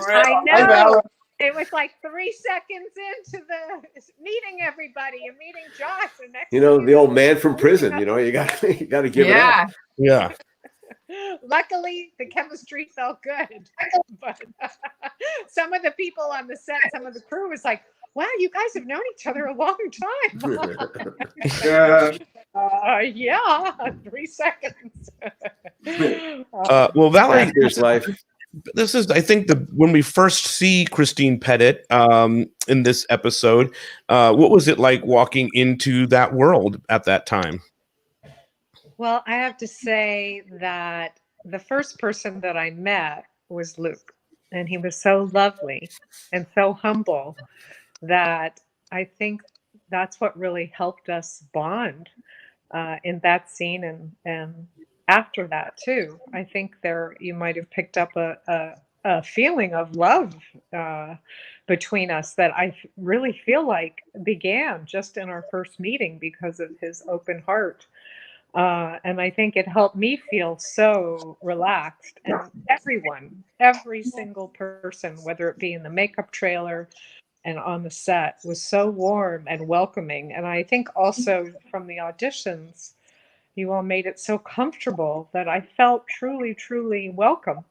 know. It was like 3 seconds into the meeting everybody and meeting Josh. And next the old man from prison. You got to give it up. Yeah. Luckily, the chemistry felt good. But some of the people on the set, some of the crew was like, "Wow, you guys have known each other a long time." 3 seconds. Well, Valerie, Here's life. This is, I think, when we first see Christine Pettit in this episode. What was it like walking into that world at that time? Well, I have to say that the first person that I met was Luke, and he was so lovely and so humble that I think that's what really helped us bond in that scene and after that too. I think you might have picked up a feeling of love between us that I really feel like began just in our first meeting because of his open heart. And I think it helped me feel so relaxed. And every single person, whether it be in the makeup trailer and on the set, was so warm and welcoming. And I think also from the auditions, you all made it so comfortable that I felt truly, truly welcome.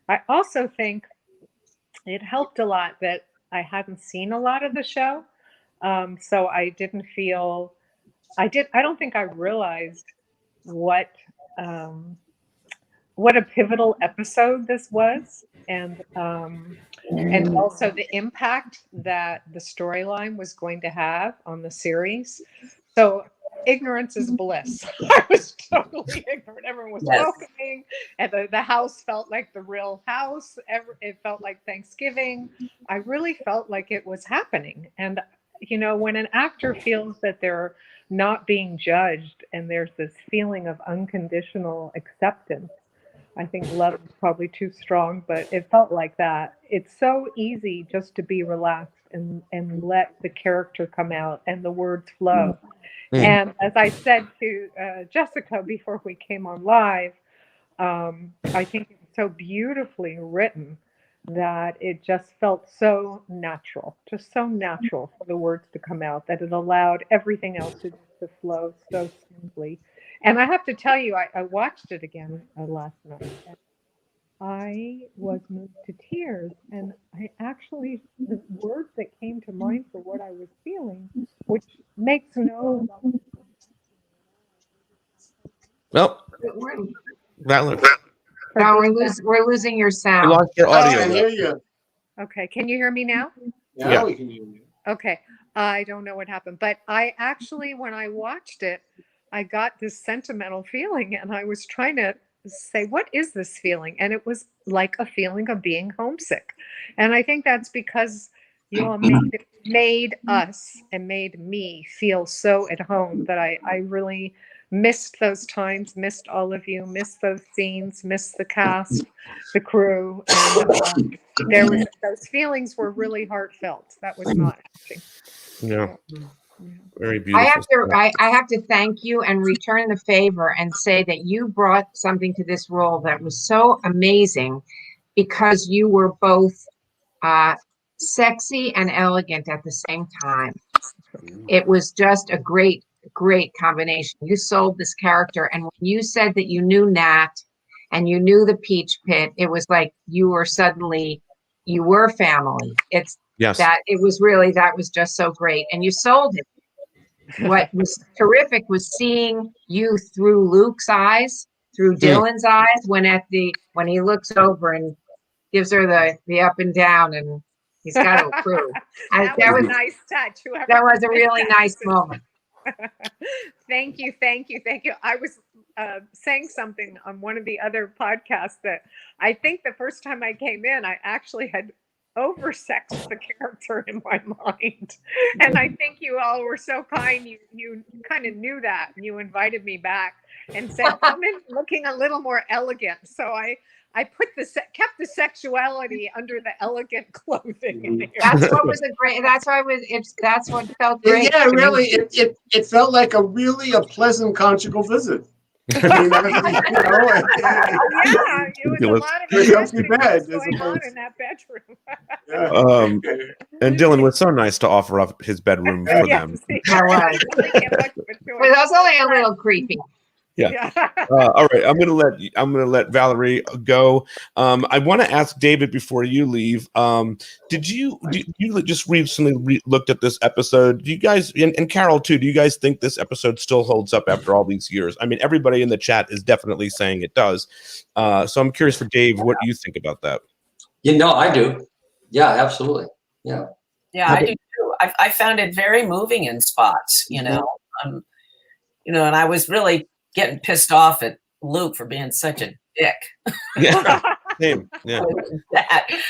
I also think it helped a lot that I hadn't seen a lot of the show. So I didn't feel, I don't think I realized what a pivotal episode this was, and also the impact that the storyline was going to have on the series. So ignorance is bliss. I was totally ignorant. Everyone was welcoming, and the house felt like the real house. It felt like Thanksgiving. I really felt like it was happening. And, you know, when an actor feels that they're not being judged and there's this feeling of unconditional acceptance, I think love is probably too strong, but it felt like that. It's so easy just to be relaxed and let the character come out and the words flow. And as I said to Jessica before we came on live, I think it's so beautifully written that it just felt so natural, just so natural for the words to come out, that it allowed everything else to flow so smoothly. And I have to tell you, I watched it again last night. And I was moved to tears, and I actually, the words that came to mind for what I was feeling, which makes no. Well, we're losing your sound. We lost your audio. I can hear you. Okay, can you hear me now? Now we can hear you. Okay, I don't know what happened, but I actually, when I watched it, I got this sentimental feeling, and I was trying to say, what is this feeling? And it was like a feeling of being homesick. And I think that's because you all made us and made me feel so at home that I really missed those times, missed all of you, missed those scenes, missed the cast, the crew. And those feelings were really heartfelt. That was not acting. Yeah. Very beautiful. I have to thank you and return the favor and say that you brought something to this role that was so amazing, because you were both sexy and elegant at the same time. It was just a great combination. You sold this character, and when you said that you knew Nat and you knew the Peach Pit, it was like you were family. That was just so great, and you sold it. What was terrific was seeing you through Luke's eyes, through Dylan's eyes, when he looks over and gives her the up and down, and he's got to approve. That was a nice touch. That was a really nice moment. Thank you. I was saying something on one of the other podcasts that I think the first time I came in, I actually had oversexed the character in my mind. And I think you all were so kind. You kind of knew that, and you invited me back and said, come in looking a little more elegant. So I kept the sexuality under the elegant clothing in here. That's what felt great. Yeah, really, it felt like a pleasant conjugal visit. Yeah, it was a lot of going on in that bedroom. And Dylan was so nice to offer up his bedroom for them. It was only a little creepy. Yeah. All right. I'm gonna let Valerie go. I want to ask David before you leave. Did you just recently looked at this episode? Do you guys and Carol too? Do you guys think this episode still holds up after all these years? I mean, everybody in the chat is definitely saying it does. So I'm curious for Dave, what do you think about that? I do. Yeah, absolutely. Yeah. Yeah, I do too. I found it very moving in spots. And I was really getting pissed off at Luke for being such a dick. Yeah, same. Yeah.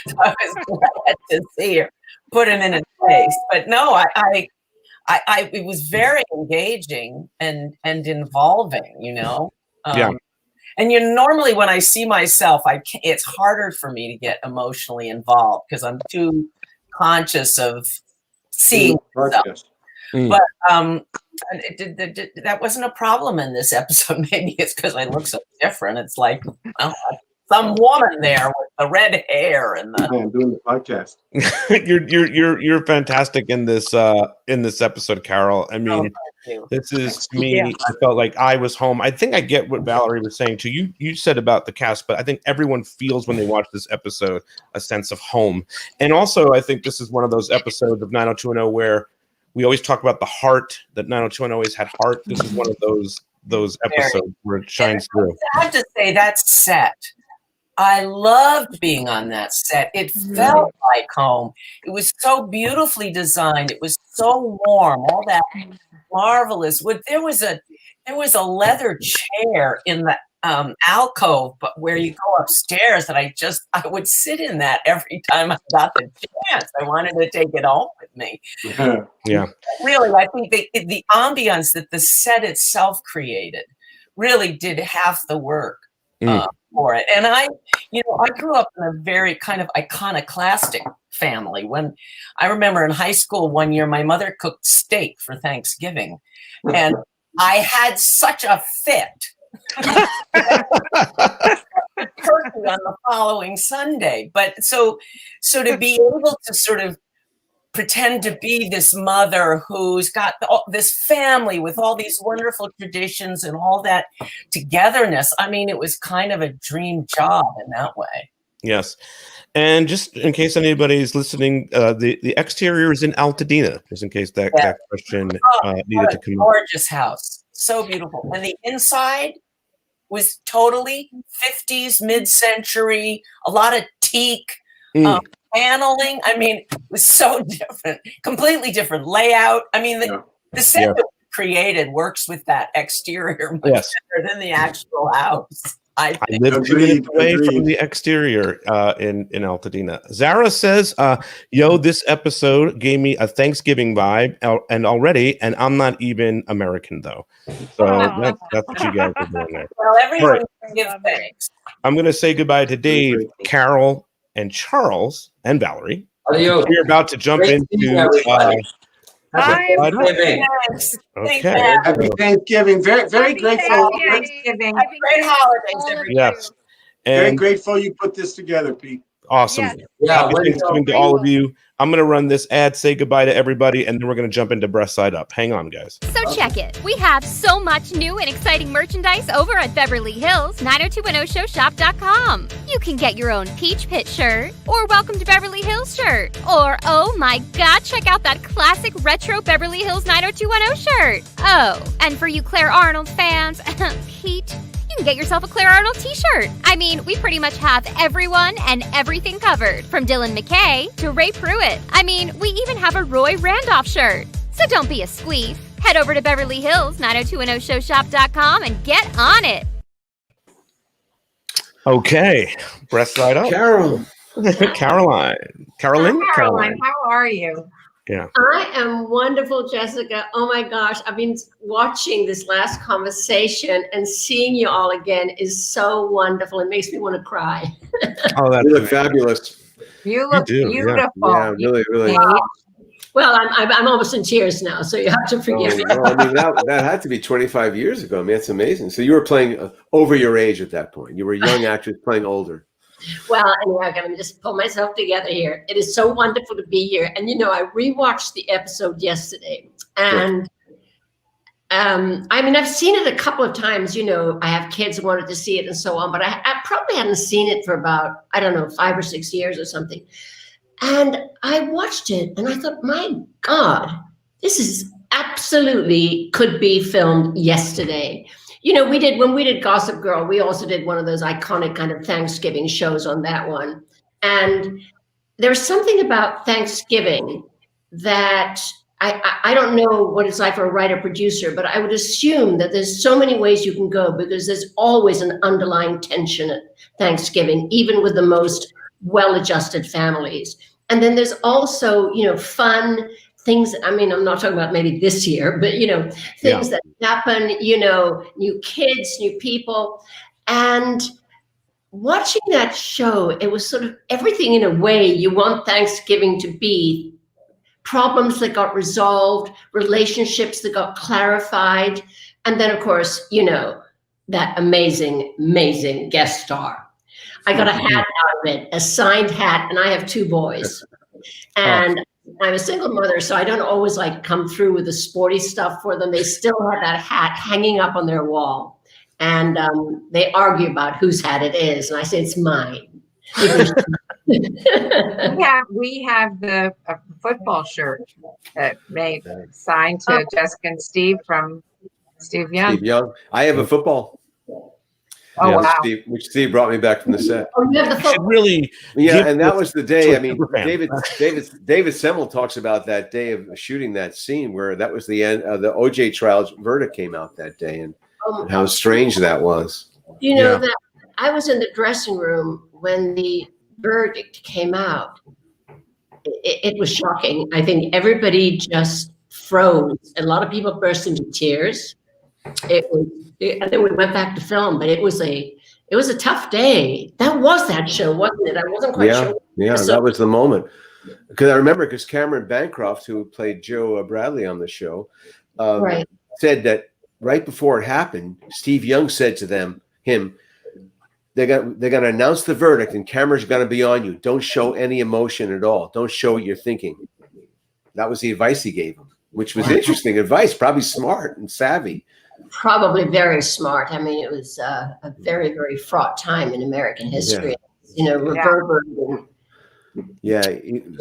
So I was glad to see her put him in his place. But no, I it was very engaging and involving. Yeah. And normally when I see myself, it's harder for me to get emotionally involved because I'm too conscious of seeing myself. But that wasn't a problem in this episode. Maybe it's because I look so different. It's like some woman there with the red hair and the. I'm doing the podcast. You're fantastic in this episode, Carol. I mean, this is me. Yeah. I felt like I was home. I think I get what Valerie was saying too. You said about the cast, but I think everyone feels when they watch this episode a sense of home. And also, I think this is one of those episodes of 90210 where we always talk about the heart, that 90210 always had heart. This is one of those episodes where it shines through. I have to say that set. I loved being on that set. It felt like home. It was so beautifully designed. It was so warm. All that marvelous. There was a leather chair in the alcove, but where you go upstairs, that I would sit in that every time I got the chance. I wanted to take it home with me. Yeah. Really, I think the ambiance that the set itself created really did half the work for it. And I grew up in a very kind of iconoclastic family. When I remember in high school one year, my mother cooked steak for Thanksgiving, and I had such a fit. Turkey on the following Sunday. But so to be able to sort of pretend to be this mother who's got this family with all these wonderful traditions and all that togetherness, I mean, it was kind of a dream job in that way. Yes. And just in case anybody's listening, the exterior is in Altadena, just in case that question needed to come up. Gorgeous house. So beautiful. And the inside was totally 50s, mid-century, a lot of teak paneling. I mean, it was so different, completely different layout. I mean, the set that we created works with that exterior much better than the actual house. I live 2 minutes away from the exterior in Altadena. Zara says, this episode gave me a Thanksgiving vibe, and I'm not even American, though. So that's what you guys are doing there. Well, everyone can give thanks. I'm going to say goodbye to Dave, Carol, and Charles, and Valerie. Adios. We're about to jump into... Okay. Happy Thanksgiving. Very, very grateful. Thanksgiving. Great holidays, everybody. Yes. Very grateful you put this together, Pete. Awesome. Happy Thanksgiving to all of you. I'm going to run this ad, say goodbye to everybody, and then we're going to jump into Breast Side Up. Hang on, guys. So check it. We have so much new and exciting merchandise over at Beverly Hills, 90210showshop.com. You can get your own Peach Pit shirt, or Welcome to Beverly Hills shirt, or oh my God, check out that classic retro Beverly Hills 90210 shirt. Oh, and for you Claire Arnold fans, Pete, you can get yourself a Claire Arnold t-shirt. I mean, we pretty much have everyone and everything covered, from Dylan McKay to Ray Pruitt. I mean, we even have a Roy Randolph shirt. So don't be a squeef. Head over to Beverly Hills, 90210showshop.com and get on it. Okay. Breast Side Up. Caroline, how are you? Yeah. I am wonderful, Jessica. Oh my gosh. I've been watching this last conversation, and seeing you all again is so wonderful. It makes me want to cry. Oh, you look fabulous. You look beautiful. Yeah, really, really. Well, I'm almost in tears now, so you have to forgive me. Well, I mean, that had to be 25 years ago. I mean, that's amazing. So you were playing over your age at that point. You were a young actress playing older. Well, anyway, I'm going to just pull myself together here. It is so wonderful to be here. And, I rewatched the episode yesterday. And, I mean, I've seen it a couple of times. I have kids who wanted to see it and so on. But I probably hadn't seen it for about, 5 or 6 years or something. And I watched it and I thought, my God, this is absolutely could be filmed yesterday. When we did Gossip Girl, we also did one of those iconic kind of Thanksgiving shows on that one. And there's something about Thanksgiving that I don't know what it's like for a writer producer, but I would assume that there's so many ways you can go, because there's always an underlying tension at Thanksgiving, even with the most well-adjusted families. And then there's also, fun things. I mean, I'm not talking about maybe this year, but, things that happen, new kids, new people. And watching that show, it was sort of everything in a way you want Thanksgiving to be. Problems that got resolved, relationships that got clarified. And then, of course, that amazing, amazing guest star. I got a hat out of it, a signed hat, and I have 2 boys. And I'm a single mother, so I don't always come through with the sporty stuff for them. They still have that hat hanging up on their wall. And they argue about whose hat it is. And I say, it's mine. We have the football shirt that made signed to Jessica and Steve from Steve Young. Steve Young. I have a football. Oh, wow. Which Steve brought me back from the set. Oh, you have the You should photo. really, Yeah, give and that this was the to day. a I mean, superfan. David Semmel talks about that day of shooting that scene where that was the end. The OJ trial's verdict came out that day, and how strange that was. You know that I was in the dressing room when the verdict came out. It was shocking. I think everybody just froze. A lot of people burst into tears. And then we went back to film, but it was a tough day. That was that show, wasn't it? I wasn't quite sure. Yeah, that was the moment. Because I remember, because Cameron Bancroft, who played Joe Bradley on the show, said that right before it happened, Steve Young said to him, they're going to announce the verdict, and cameras are going to be on you. Don't show any emotion at all. Don't show what you're thinking. That was the advice he gave him, which was interesting advice, probably smart and savvy. Probably very smart. I mean, it was a very, very fraught time in American history. Reverberating. Yeah.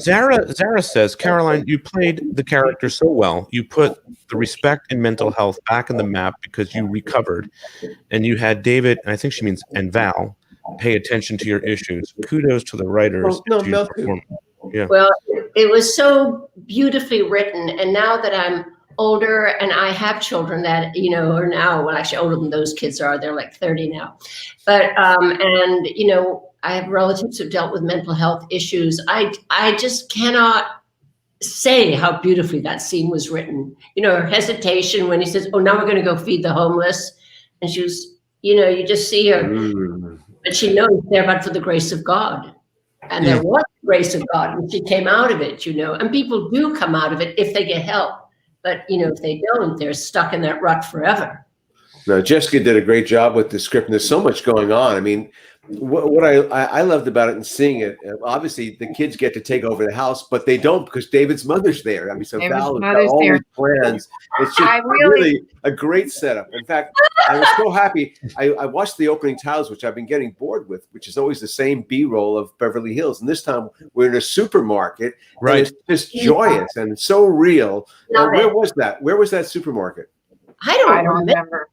Zara says, Caroline, you played the character so well. You put the respect and mental health back in the map because you recovered, and you had David, and I think she means, and Val, pay attention to your issues. Kudos to the writers. Well, it was so beautifully written, and now that I'm older and I have children that are now, well, actually older than those kids are, they're like 30 now, but I have relatives who've dealt with mental health issues. I just cannot say how beautifully that scene was written. Her hesitation when he says, oh, now we're going to go feed the homeless, and she was, you just see her, but she knows they're but for the grace of God. And there was the grace of God, and she came out of it, and people do come out of it if they get help. But, if they don't, they're stuck in that rut forever. No, Jessica did a great job with the script, and there's so much going on. I mean, what I loved about it and seeing it, obviously the kids get to take over the house, but they don't because David's mother's there. I mean, so Val has got all these plans. It's just really a great setup. In fact, I was so happy. I watched the opening titles, which I've been getting bored with, which is always the same B-roll of Beverly Hills. And this time we're in a supermarket. Right. And it's just joyous and so real. Where was that? Where was that supermarket? I don't remember.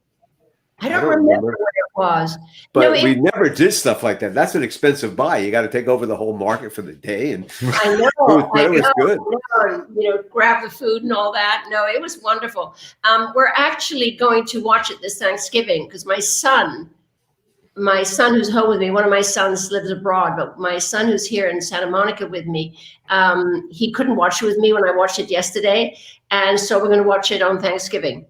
I don't remember what it was. But we never did stuff like that. That's an expensive buy. You got to take over the whole market for the day. And I know. it was good. Grab the food and all that. No, it was wonderful. We're actually going to watch it this Thanksgiving because my son who's home with me, one of my sons lives abroad, but my son who's here in Santa Monica with me, he couldn't watch it with me when I watched it yesterday. And so we're going to watch it on Thanksgiving.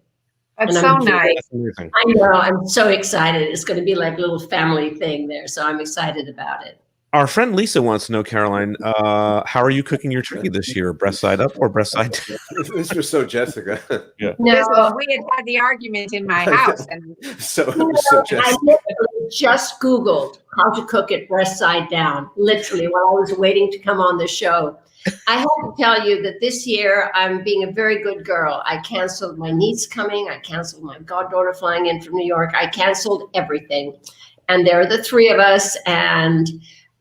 That's so nice. I know. I'm so excited. It's going to be like a little family thing there. So I'm excited about it. Our friend Lisa wants to know, Caroline, how are you cooking your turkey this year? Breast side up or breast side down? This was so Jessica. Yeah. No, we had the argument in my house. And so Jessica. I just Googled how to cook it breast side down, literally, while I was waiting to come on the show. I have to tell you that this year I'm being a very good girl. I canceled my niece coming. I canceled my goddaughter flying in from New York. I canceled everything. And there are the three of us. And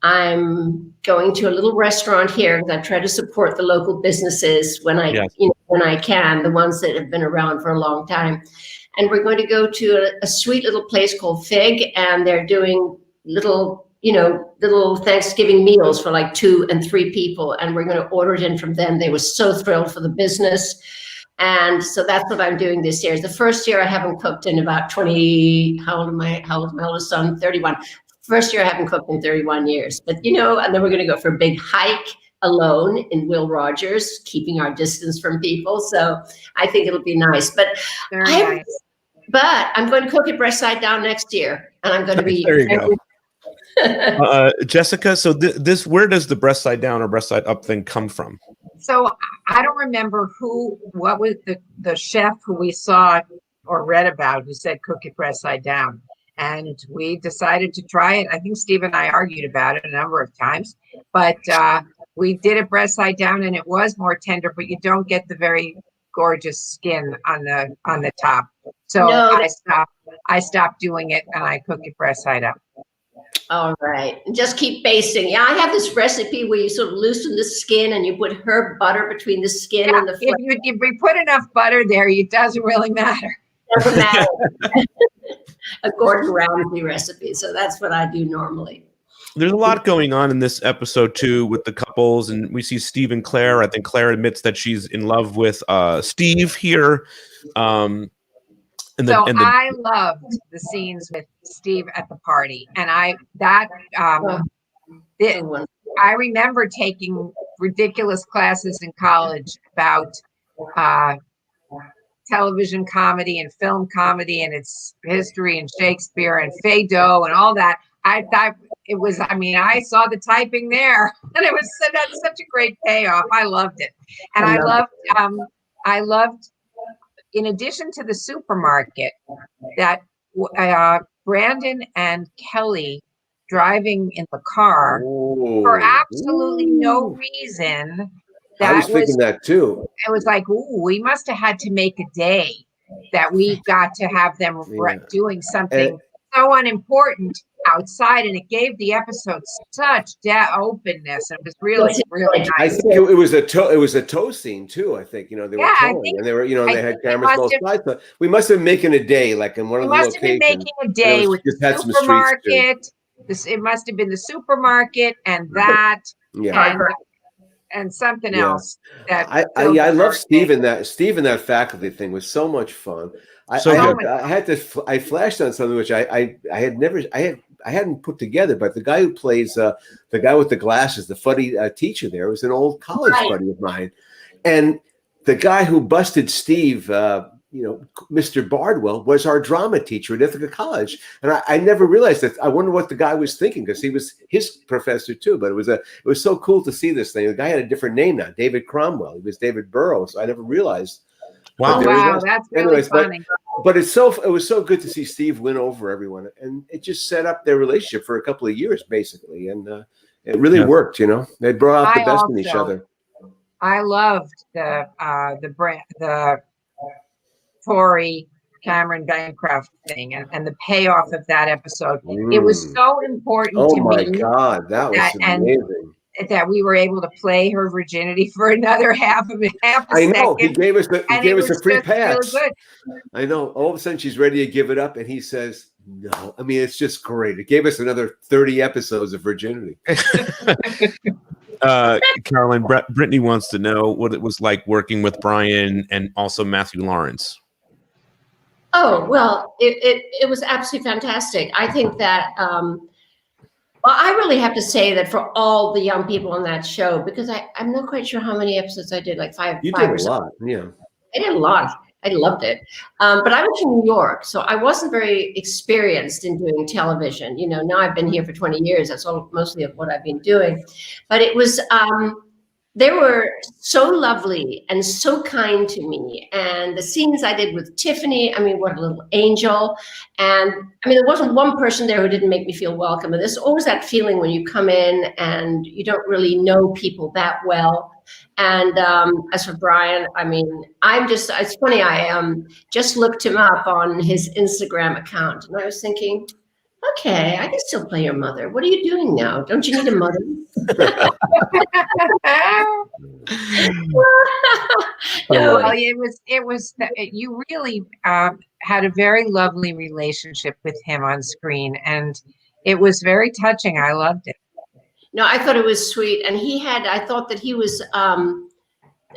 I'm going to a little restaurant here because I try to support the local businesses when when I can, the ones that have been around for a long time. And we're going to go to a sweet little place called Fig, and they're doing little Thanksgiving meals for like 2 and 3 people. And we're going to order it in from them. They were so thrilled for the business. And so that's what I'm doing this year. It's the first year I haven't cooked in about 20, how old is my oldest son? 31. First year I haven't cooked in 31 years. But, and then we're going to go for a big hike alone in Will Rogers, keeping our distance from people. So I think it'll be nice. But I'm going to cook it breast side down next year. And I'm going to be... There you go. Jessica, so where does the breast side down or breast side up thing come from? So I don't remember what was the chef who we saw or read about who said cook it breast side down. And we decided to try it. I think Steve and I argued about it a number of times, but we did it breast side down and it was more tender, but you don't get the very gorgeous skin on the top. So I stopped doing it and I cook it breast side up. All right. And just keep basting. Yeah, I have this recipe where you sort of loosen the skin and you put herb butter between the skin and the flesh. If we put enough butter there, it doesn't really matter. Doesn't matter. a Gordon Ramsay recipe. So that's what I do normally. There's a lot going on in this episode too with the couples, and we see Steve and Claire. I think Claire admits that she's in love with Steve here. I loved the scenes with Steve at the party, and I remember taking ridiculous classes in college about television comedy and film comedy and its history and Shakespeare and Feydeau and all that. I thought it was, I saw the typing there, and it was that's such a great payoff. I loved it. And I loved, in addition to the supermarket, that Brandon and Kelly driving in the car for absolutely no reason. I was thinking that too. It was like, we must have had to make a day that we got to have them doing something so unimportant outside, and it gave the episode such openness. It was really, really nice. I think it was a tow scene too. I think they were towing, and they were they had cameras both sides. But we must have been making a day, like in one of the locations. We must have been making a day with the supermarket. It must have been the supermarket and that, and something else. That I love Steve in that. Steve in that faculty thing was so much fun. I flashed on something which I hadn't put together, but the guy who plays the guy with the glasses, the funny teacher there, was an old college buddy of mine, and the guy who busted Steve, Mr. Bardwell, was our drama teacher at Ithaca College, and I never realized that. I wonder what the guy was thinking, because he was his professor too. But it was so cool to see this thing. The guy had a different name now, David Cromwell. He was David Burrows. I never realized. Wow, that's really funny. But it was so good to see Steve win over everyone, and it just set up their relationship for a couple of years, basically, and it really worked. They brought out the best in each other. I loved the Tori Cameron Bancroft thing and the payoff of that episode. It was so important to me. Oh my God, that was amazing. That we were able to play her virginity for another half a I know. second. He gave us a free pass. Really good. I know. All of a sudden she's ready to give it up, and he says no. It's just great. It gave us another 30 episodes of virginity. Caroline, Brittany wants to know what it was like working with Brian and also Matthew Lawrence. Oh, well, it was absolutely fantastic. I think that, well, I really have to say that for all the young people on that show, because I'm not quite sure how many episodes I did, like five. You did a lot, yeah. I did a lot. I loved it. But I went to New York, so I wasn't very experienced in doing television. Now I've been here for 20 years. That's mostly of what I've been doing. But it was, they were so lovely and so kind to me. And the scenes I did with Tiffany, what a little angel. And there wasn't one person there who didn't make me feel welcome. And there's always that feeling when you come in and you don't really know people that well. And as for Brian, it's funny, I just looked him up on his Instagram account, and I was thinking, okay, I can still play your mother. What are you doing now? Don't you need a mother? Well, you really had a very lovely relationship with him on screen, and it was very touching. I loved it. No, I thought it was sweet. And I thought that he was,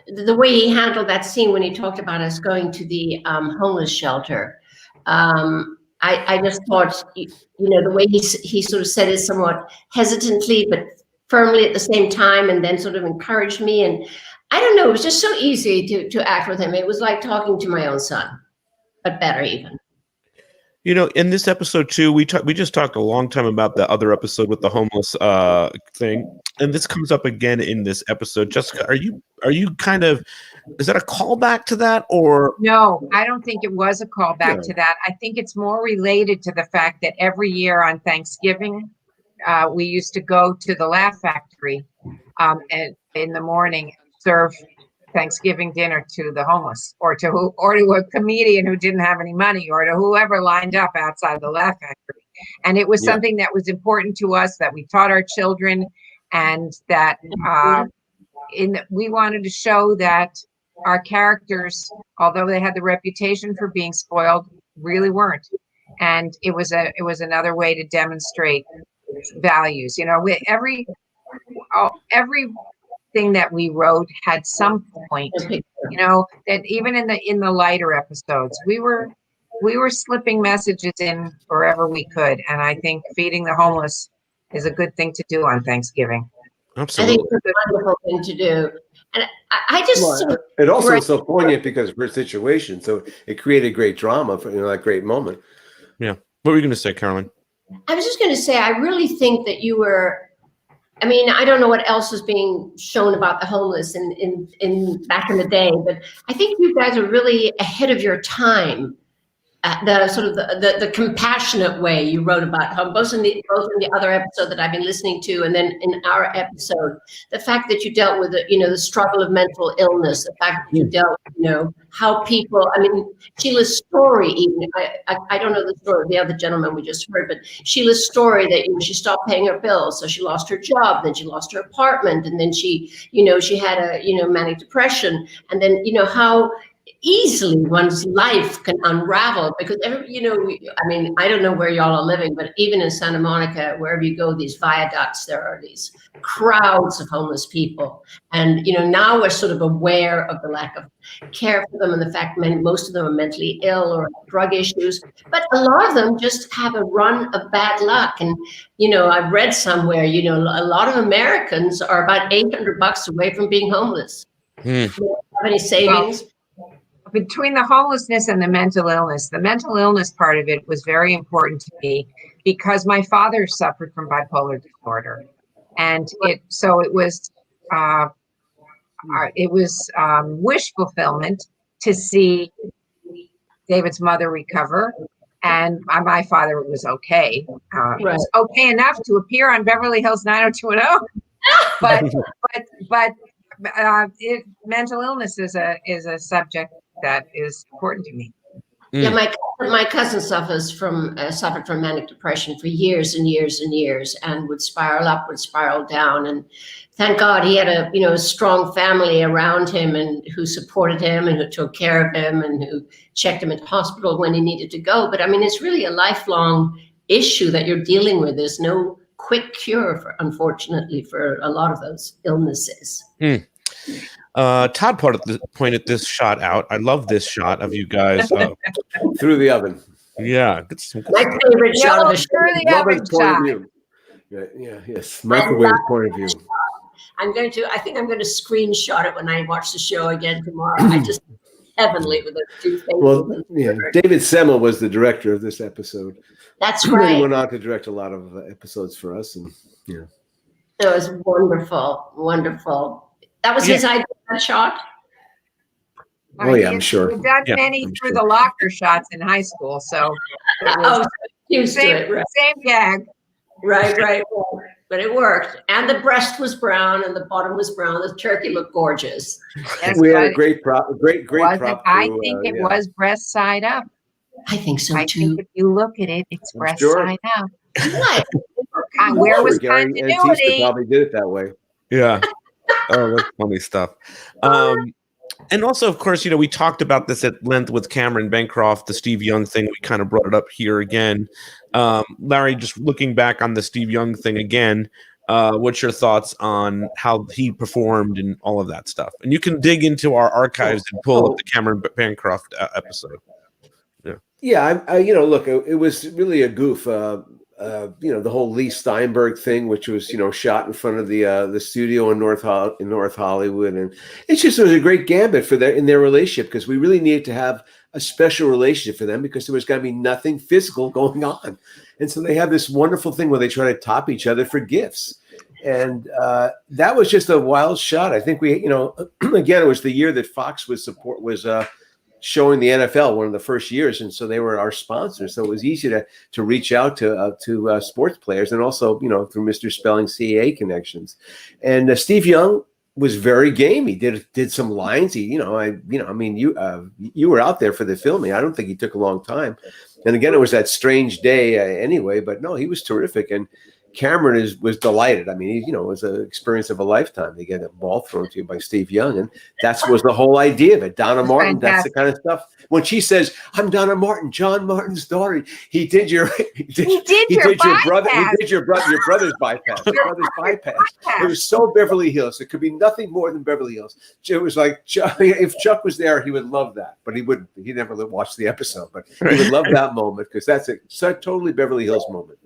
the way he handled that scene when he talked about us going to the homeless shelter. I just thought, the way he sort of said it somewhat hesitantly, but firmly at the same time, and then sort of encouraged me. And I don't know, it was just so easy to act with him. It was like talking to my own son, but better even. In this episode too, we just talked a long time about the other episode with the homeless thing, and this comes up again in this episode. Jessica, are you kind of, is that a callback to that, or? No, I don't think it was a callback to that. I think it's more related to the fact that every year on Thanksgiving, we used to go to the Laugh Factory and in the morning serve Thanksgiving dinner to the homeless, or to a comedian who didn't have any money, or to whoever lined up outside the Laugh Factory. And it was something that was important to us, that we taught our children, and that we wanted to show that our characters, although they had the reputation for being spoiled, really weren't. and it was another way to demonstrate values. You know, everything that we wrote had some point. You know, that even in the lighter episodes, we were slipping messages in wherever we could, and I think feeding the homeless is a good thing to do on Thanksgiving. Absolutely. I think it's a wonderful thing to do. And I just it also is so poignant because of her situation. So it created great drama for that great moment. Yeah. What were you going to say, Carolyn? I was just going to say, I really think that you were. I mean, I don't know what else was being shown about the homeless in back in the day, but I think you guys are really ahead of your time. The sort of the compassionate way you wrote about both in the other episode that I've been listening to, and then in our episode, the fact that you dealt with the struggle of mental illness, the fact that you dealt, how people. I mean, Sheila's story. Even I don't know the story of the other gentleman we just heard, but Sheila's story that she stopped paying her bills, so she lost her job, then she lost her apartment, and then she had a manic depression, and then how easily one's life can unravel because I don't know where y'all are living, but even in Santa Monica, wherever you go, these viaducts, there are these crowds of homeless people. And, now we're sort of aware of the lack of care for them and the fact most of them are mentally ill or have drug issues, but a lot of them just have a run of bad luck. And, I've read somewhere, a lot of Americans are about $800 away from being homeless. Do you have any savings? Between the homelessness and the mental illness part of it was very important to me because my father suffered from bipolar disorder, and it was wish fulfillment to see David's mother recover, and my father was okay. It was okay enough to appear on Beverly Hills 90210, but mental illness is a subject that is important to me. Yeah, my cousin suffered from manic depression for years and years and years, and would spiral up, would spiral down. And thank God he had a strong family around him and who supported him and who took care of him and who checked him into hospital when he needed to go. But I mean, it's really a lifelong issue that you're dealing with. There's no quick cure, unfortunately, for a lot of those illnesses. Todd pointed this shot out. I love this shot of you guys through the oven. Yeah, my favorite shot of the show. Through the oven shot. Yes, microwave point of view. I think I'm going to screenshot it when I watch the show again tomorrow. I just heavenly with those two things. Well, yeah, David Sherrill was the director of this episode. That's right. He went on to direct a lot of episodes for us, and it was wonderful, wonderful. That was his idea, that shot? Oh, yeah, I'm sure. We've done many through the locker shots in high school, so same gag. Right. But it worked. And the breast was brown and the bottom was brown. The turkey looked gorgeous. We had a great prop. Great prop. I think it was breast side up. I think so, too. I think if you look at it, it's breast side up. What? Where was continuity? Probably did it that way. Yeah. Oh, that's funny stuff. And also, of course, we talked about this at length with Cameron Bancroft, the Steve Young thing. We kind of brought it up here again. Larry, just looking back on the Steve Young thing again, what's your thoughts on how he performed and all of that stuff? And you can dig into our archives and pull up the Cameron Bancroft episode. Yeah, look, it was really a goof. The whole Lee Steinberg thing, which was, shot in front of the studio in North Hollywood. And it just was a great gambit in their relationship, because we really needed to have a special relationship for them because there was going to be nothing physical going on. And so they have this wonderful thing where they try to top each other for gifts. And that was just a wild shot. I think we, again, it was the year that Fox was showing the NFL, one of the first years, and so they were our sponsors. So it was easy to reach out to sports players, and also through Mr. Spelling CAA connections. And Steve Young was very game. He did some lines. You were out there for the filming. I don't think he took a long time. And again, it was that strange day anyway. But no, he was terrific. And Cameron was delighted. I mean, it was an experience of a lifetime to get a ball thrown to you by Steve Young, and that was the whole idea of it. Donna Martin, that's the kind of stuff. When she says, "I'm Donna Martin, John Martin's daughter," he did your brother's bypass. It was so Beverly Hills. It could be nothing more than Beverly Hills. It was like if Chuck was there, he would love that, but he wouldn't. He never watched the episode, but he would love that moment because that's a totally Beverly Hills moment.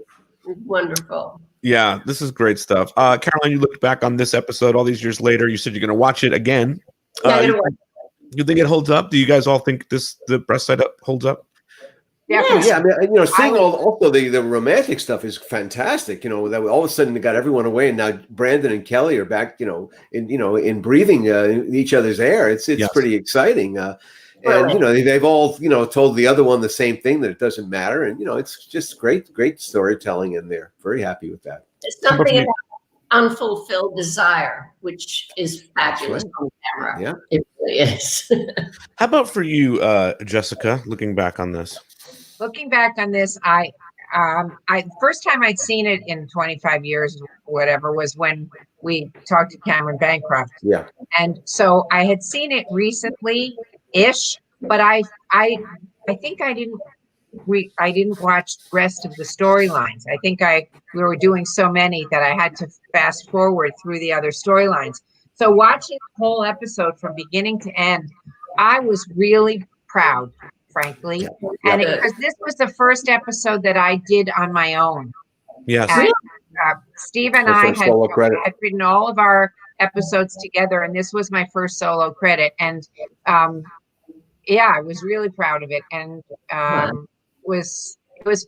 Wonderful. Yeah, this is great stuff. Caroline, you looked back on this episode all these years later. You said you're going to watch it again. You think it holds up? Do you guys all think the breast side up holds up? Yeah. I mean, seeing also the romantic stuff is fantastic. That all of a sudden they got everyone away, and now Brandon and Kelly are back. In breathing each other's air. It's pretty exciting. And they've all told the other one the same thing, that it doesn't matter, and it's just great storytelling in there. Very happy with that. It's something about unfulfilled desire, which is fabulous on camera. Yeah, it really is. How about for you, Jessica? Looking back on this, I first time I'd seen it in 25 years, or whatever, was when we talked to Cameron Bancroft. Yeah, and so I had seen it recently-ish, but I think I didn't watch the rest of the storylines. I think we were doing so many that I had to fast forward through the other storylines. So watching the whole episode from beginning to end, I was really proud, frankly. And because this was the first episode that I did on my own. Yes. And, Steve and I had written all of our episodes together, and this was my first solo credit. And I was really proud of it, and it was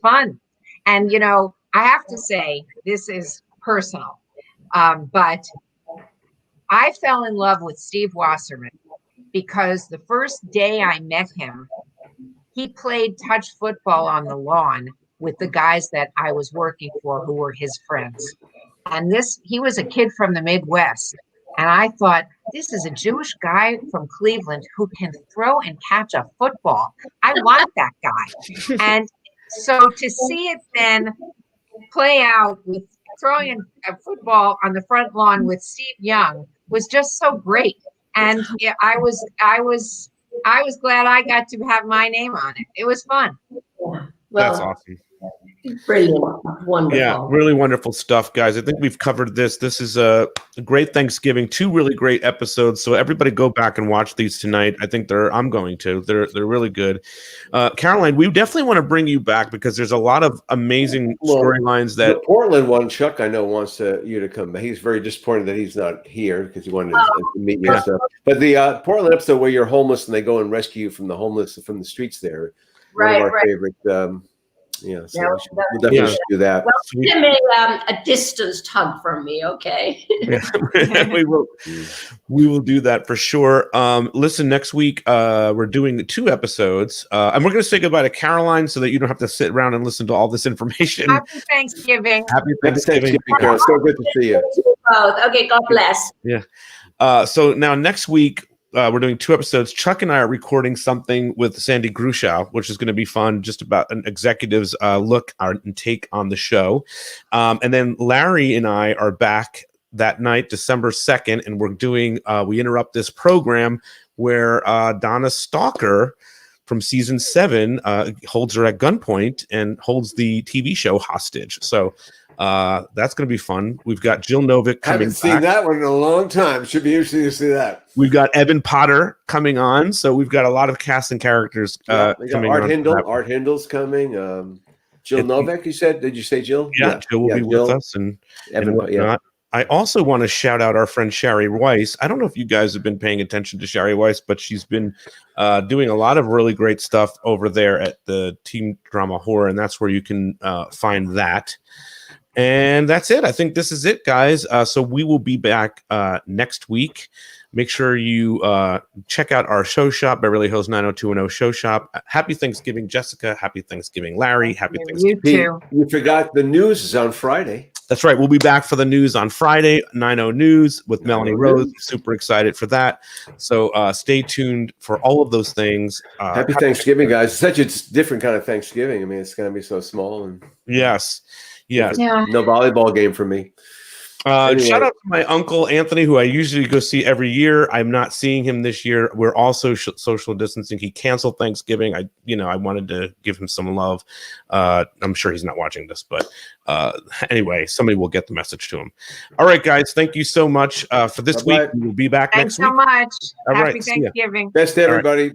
fun. And I have to say, this is personal, but I fell in love with Steve Wasserman because the first day I met him, he played touch football on the lawn with the guys that I was working for, who were his friends. And he was a kid from the Midwest. And I thought, this is a Jewish guy from Cleveland who can throw and catch a football. I want that guy. And so to see it then play out with throwing a football on the front lawn with Steve Young was just so great. And I was glad I got to have my name on it. It was fun. That's awesome. Brilliant. Wonderful. Yeah, really wonderful stuff, guys. I think we've covered this. This is a great Thanksgiving. 2 really great episodes. So everybody go back and watch these tonight. I think I'm going to. They're really good. Caroline, we definitely want to bring you back because there's a lot of amazing storylines that the Portland one, Chuck, I know wants you to come back. He's very disappointed that he's not here because he wanted to meet you and stuff. But the Portland episode where you're homeless and they go and rescue you from the streets there. Right, one of our favorite we'll definitely do that. Well, give me a distanced hug from me, okay? we will do that for sure. Listen, next week we're doing 2 episodes, and we're going to say goodbye to Caroline so that you don't have to sit around and listen to all this information. Happy Thanksgiving. Happy Thanksgiving, Carol. So good to see you. Both. Okay, God bless. Yeah. So now next week, we're doing 2 episodes. Chuck and I are recording something with Sandy Grushow, which is going to be fun, just about an executive's look and take on the show. And then Larry and I are back that night, December 2nd, and we're doing, we interrupt this program where Donna Stalker from season 7 holds her at gunpoint and holds the TV show hostage. So that's going to be fun. We've got Jill Novick coming back. I haven't seen that one in a long time. Should be interesting to see that. We've got Evan Potter coming on. So we've got a lot of cast and characters coming Art on. Art Hindle's coming. Jill Novick, you said? Did you say Jill? Yeah, Jill will be with us and whatnot. Yeah. I also want to shout out our friend Sherry Weiss. I don't know if you guys have been paying attention to Sherry Weiss, but she's been doing a lot of really great stuff over there at the Teen Drama Horror, and that's where you can find that. And that's it. I think this is it, guys. So we will be back next week. Make sure you check out our show shop, Beverly Hills 90210 Show Shop. Happy Thanksgiving, Jessica. Happy Thanksgiving, Larry. Happy Thanksgiving. You too. You forgot the news is on Friday. That's right. We'll be back for the news on Friday, 9:00 News with Melanie Rose. Super excited for that. So stay tuned for all of those things. Happy Thanksgiving, guys. Such a different kind of Thanksgiving. I mean, it's going to be so small. And yes. Yes. Yeah. No volleyball game for me. Anyway. Shout out to my uncle Anthony, who I usually go see every year. I'm not seeing him this year. We're also social distancing. He canceled Thanksgiving. I wanted to give him some love. I'm sure he's not watching this, but anyway, somebody will get the message to him. All right, guys, thank you so much for this week. We'll be back Thanks next week. so much. All Happy right, see ya. Thanksgiving. Best to everybody.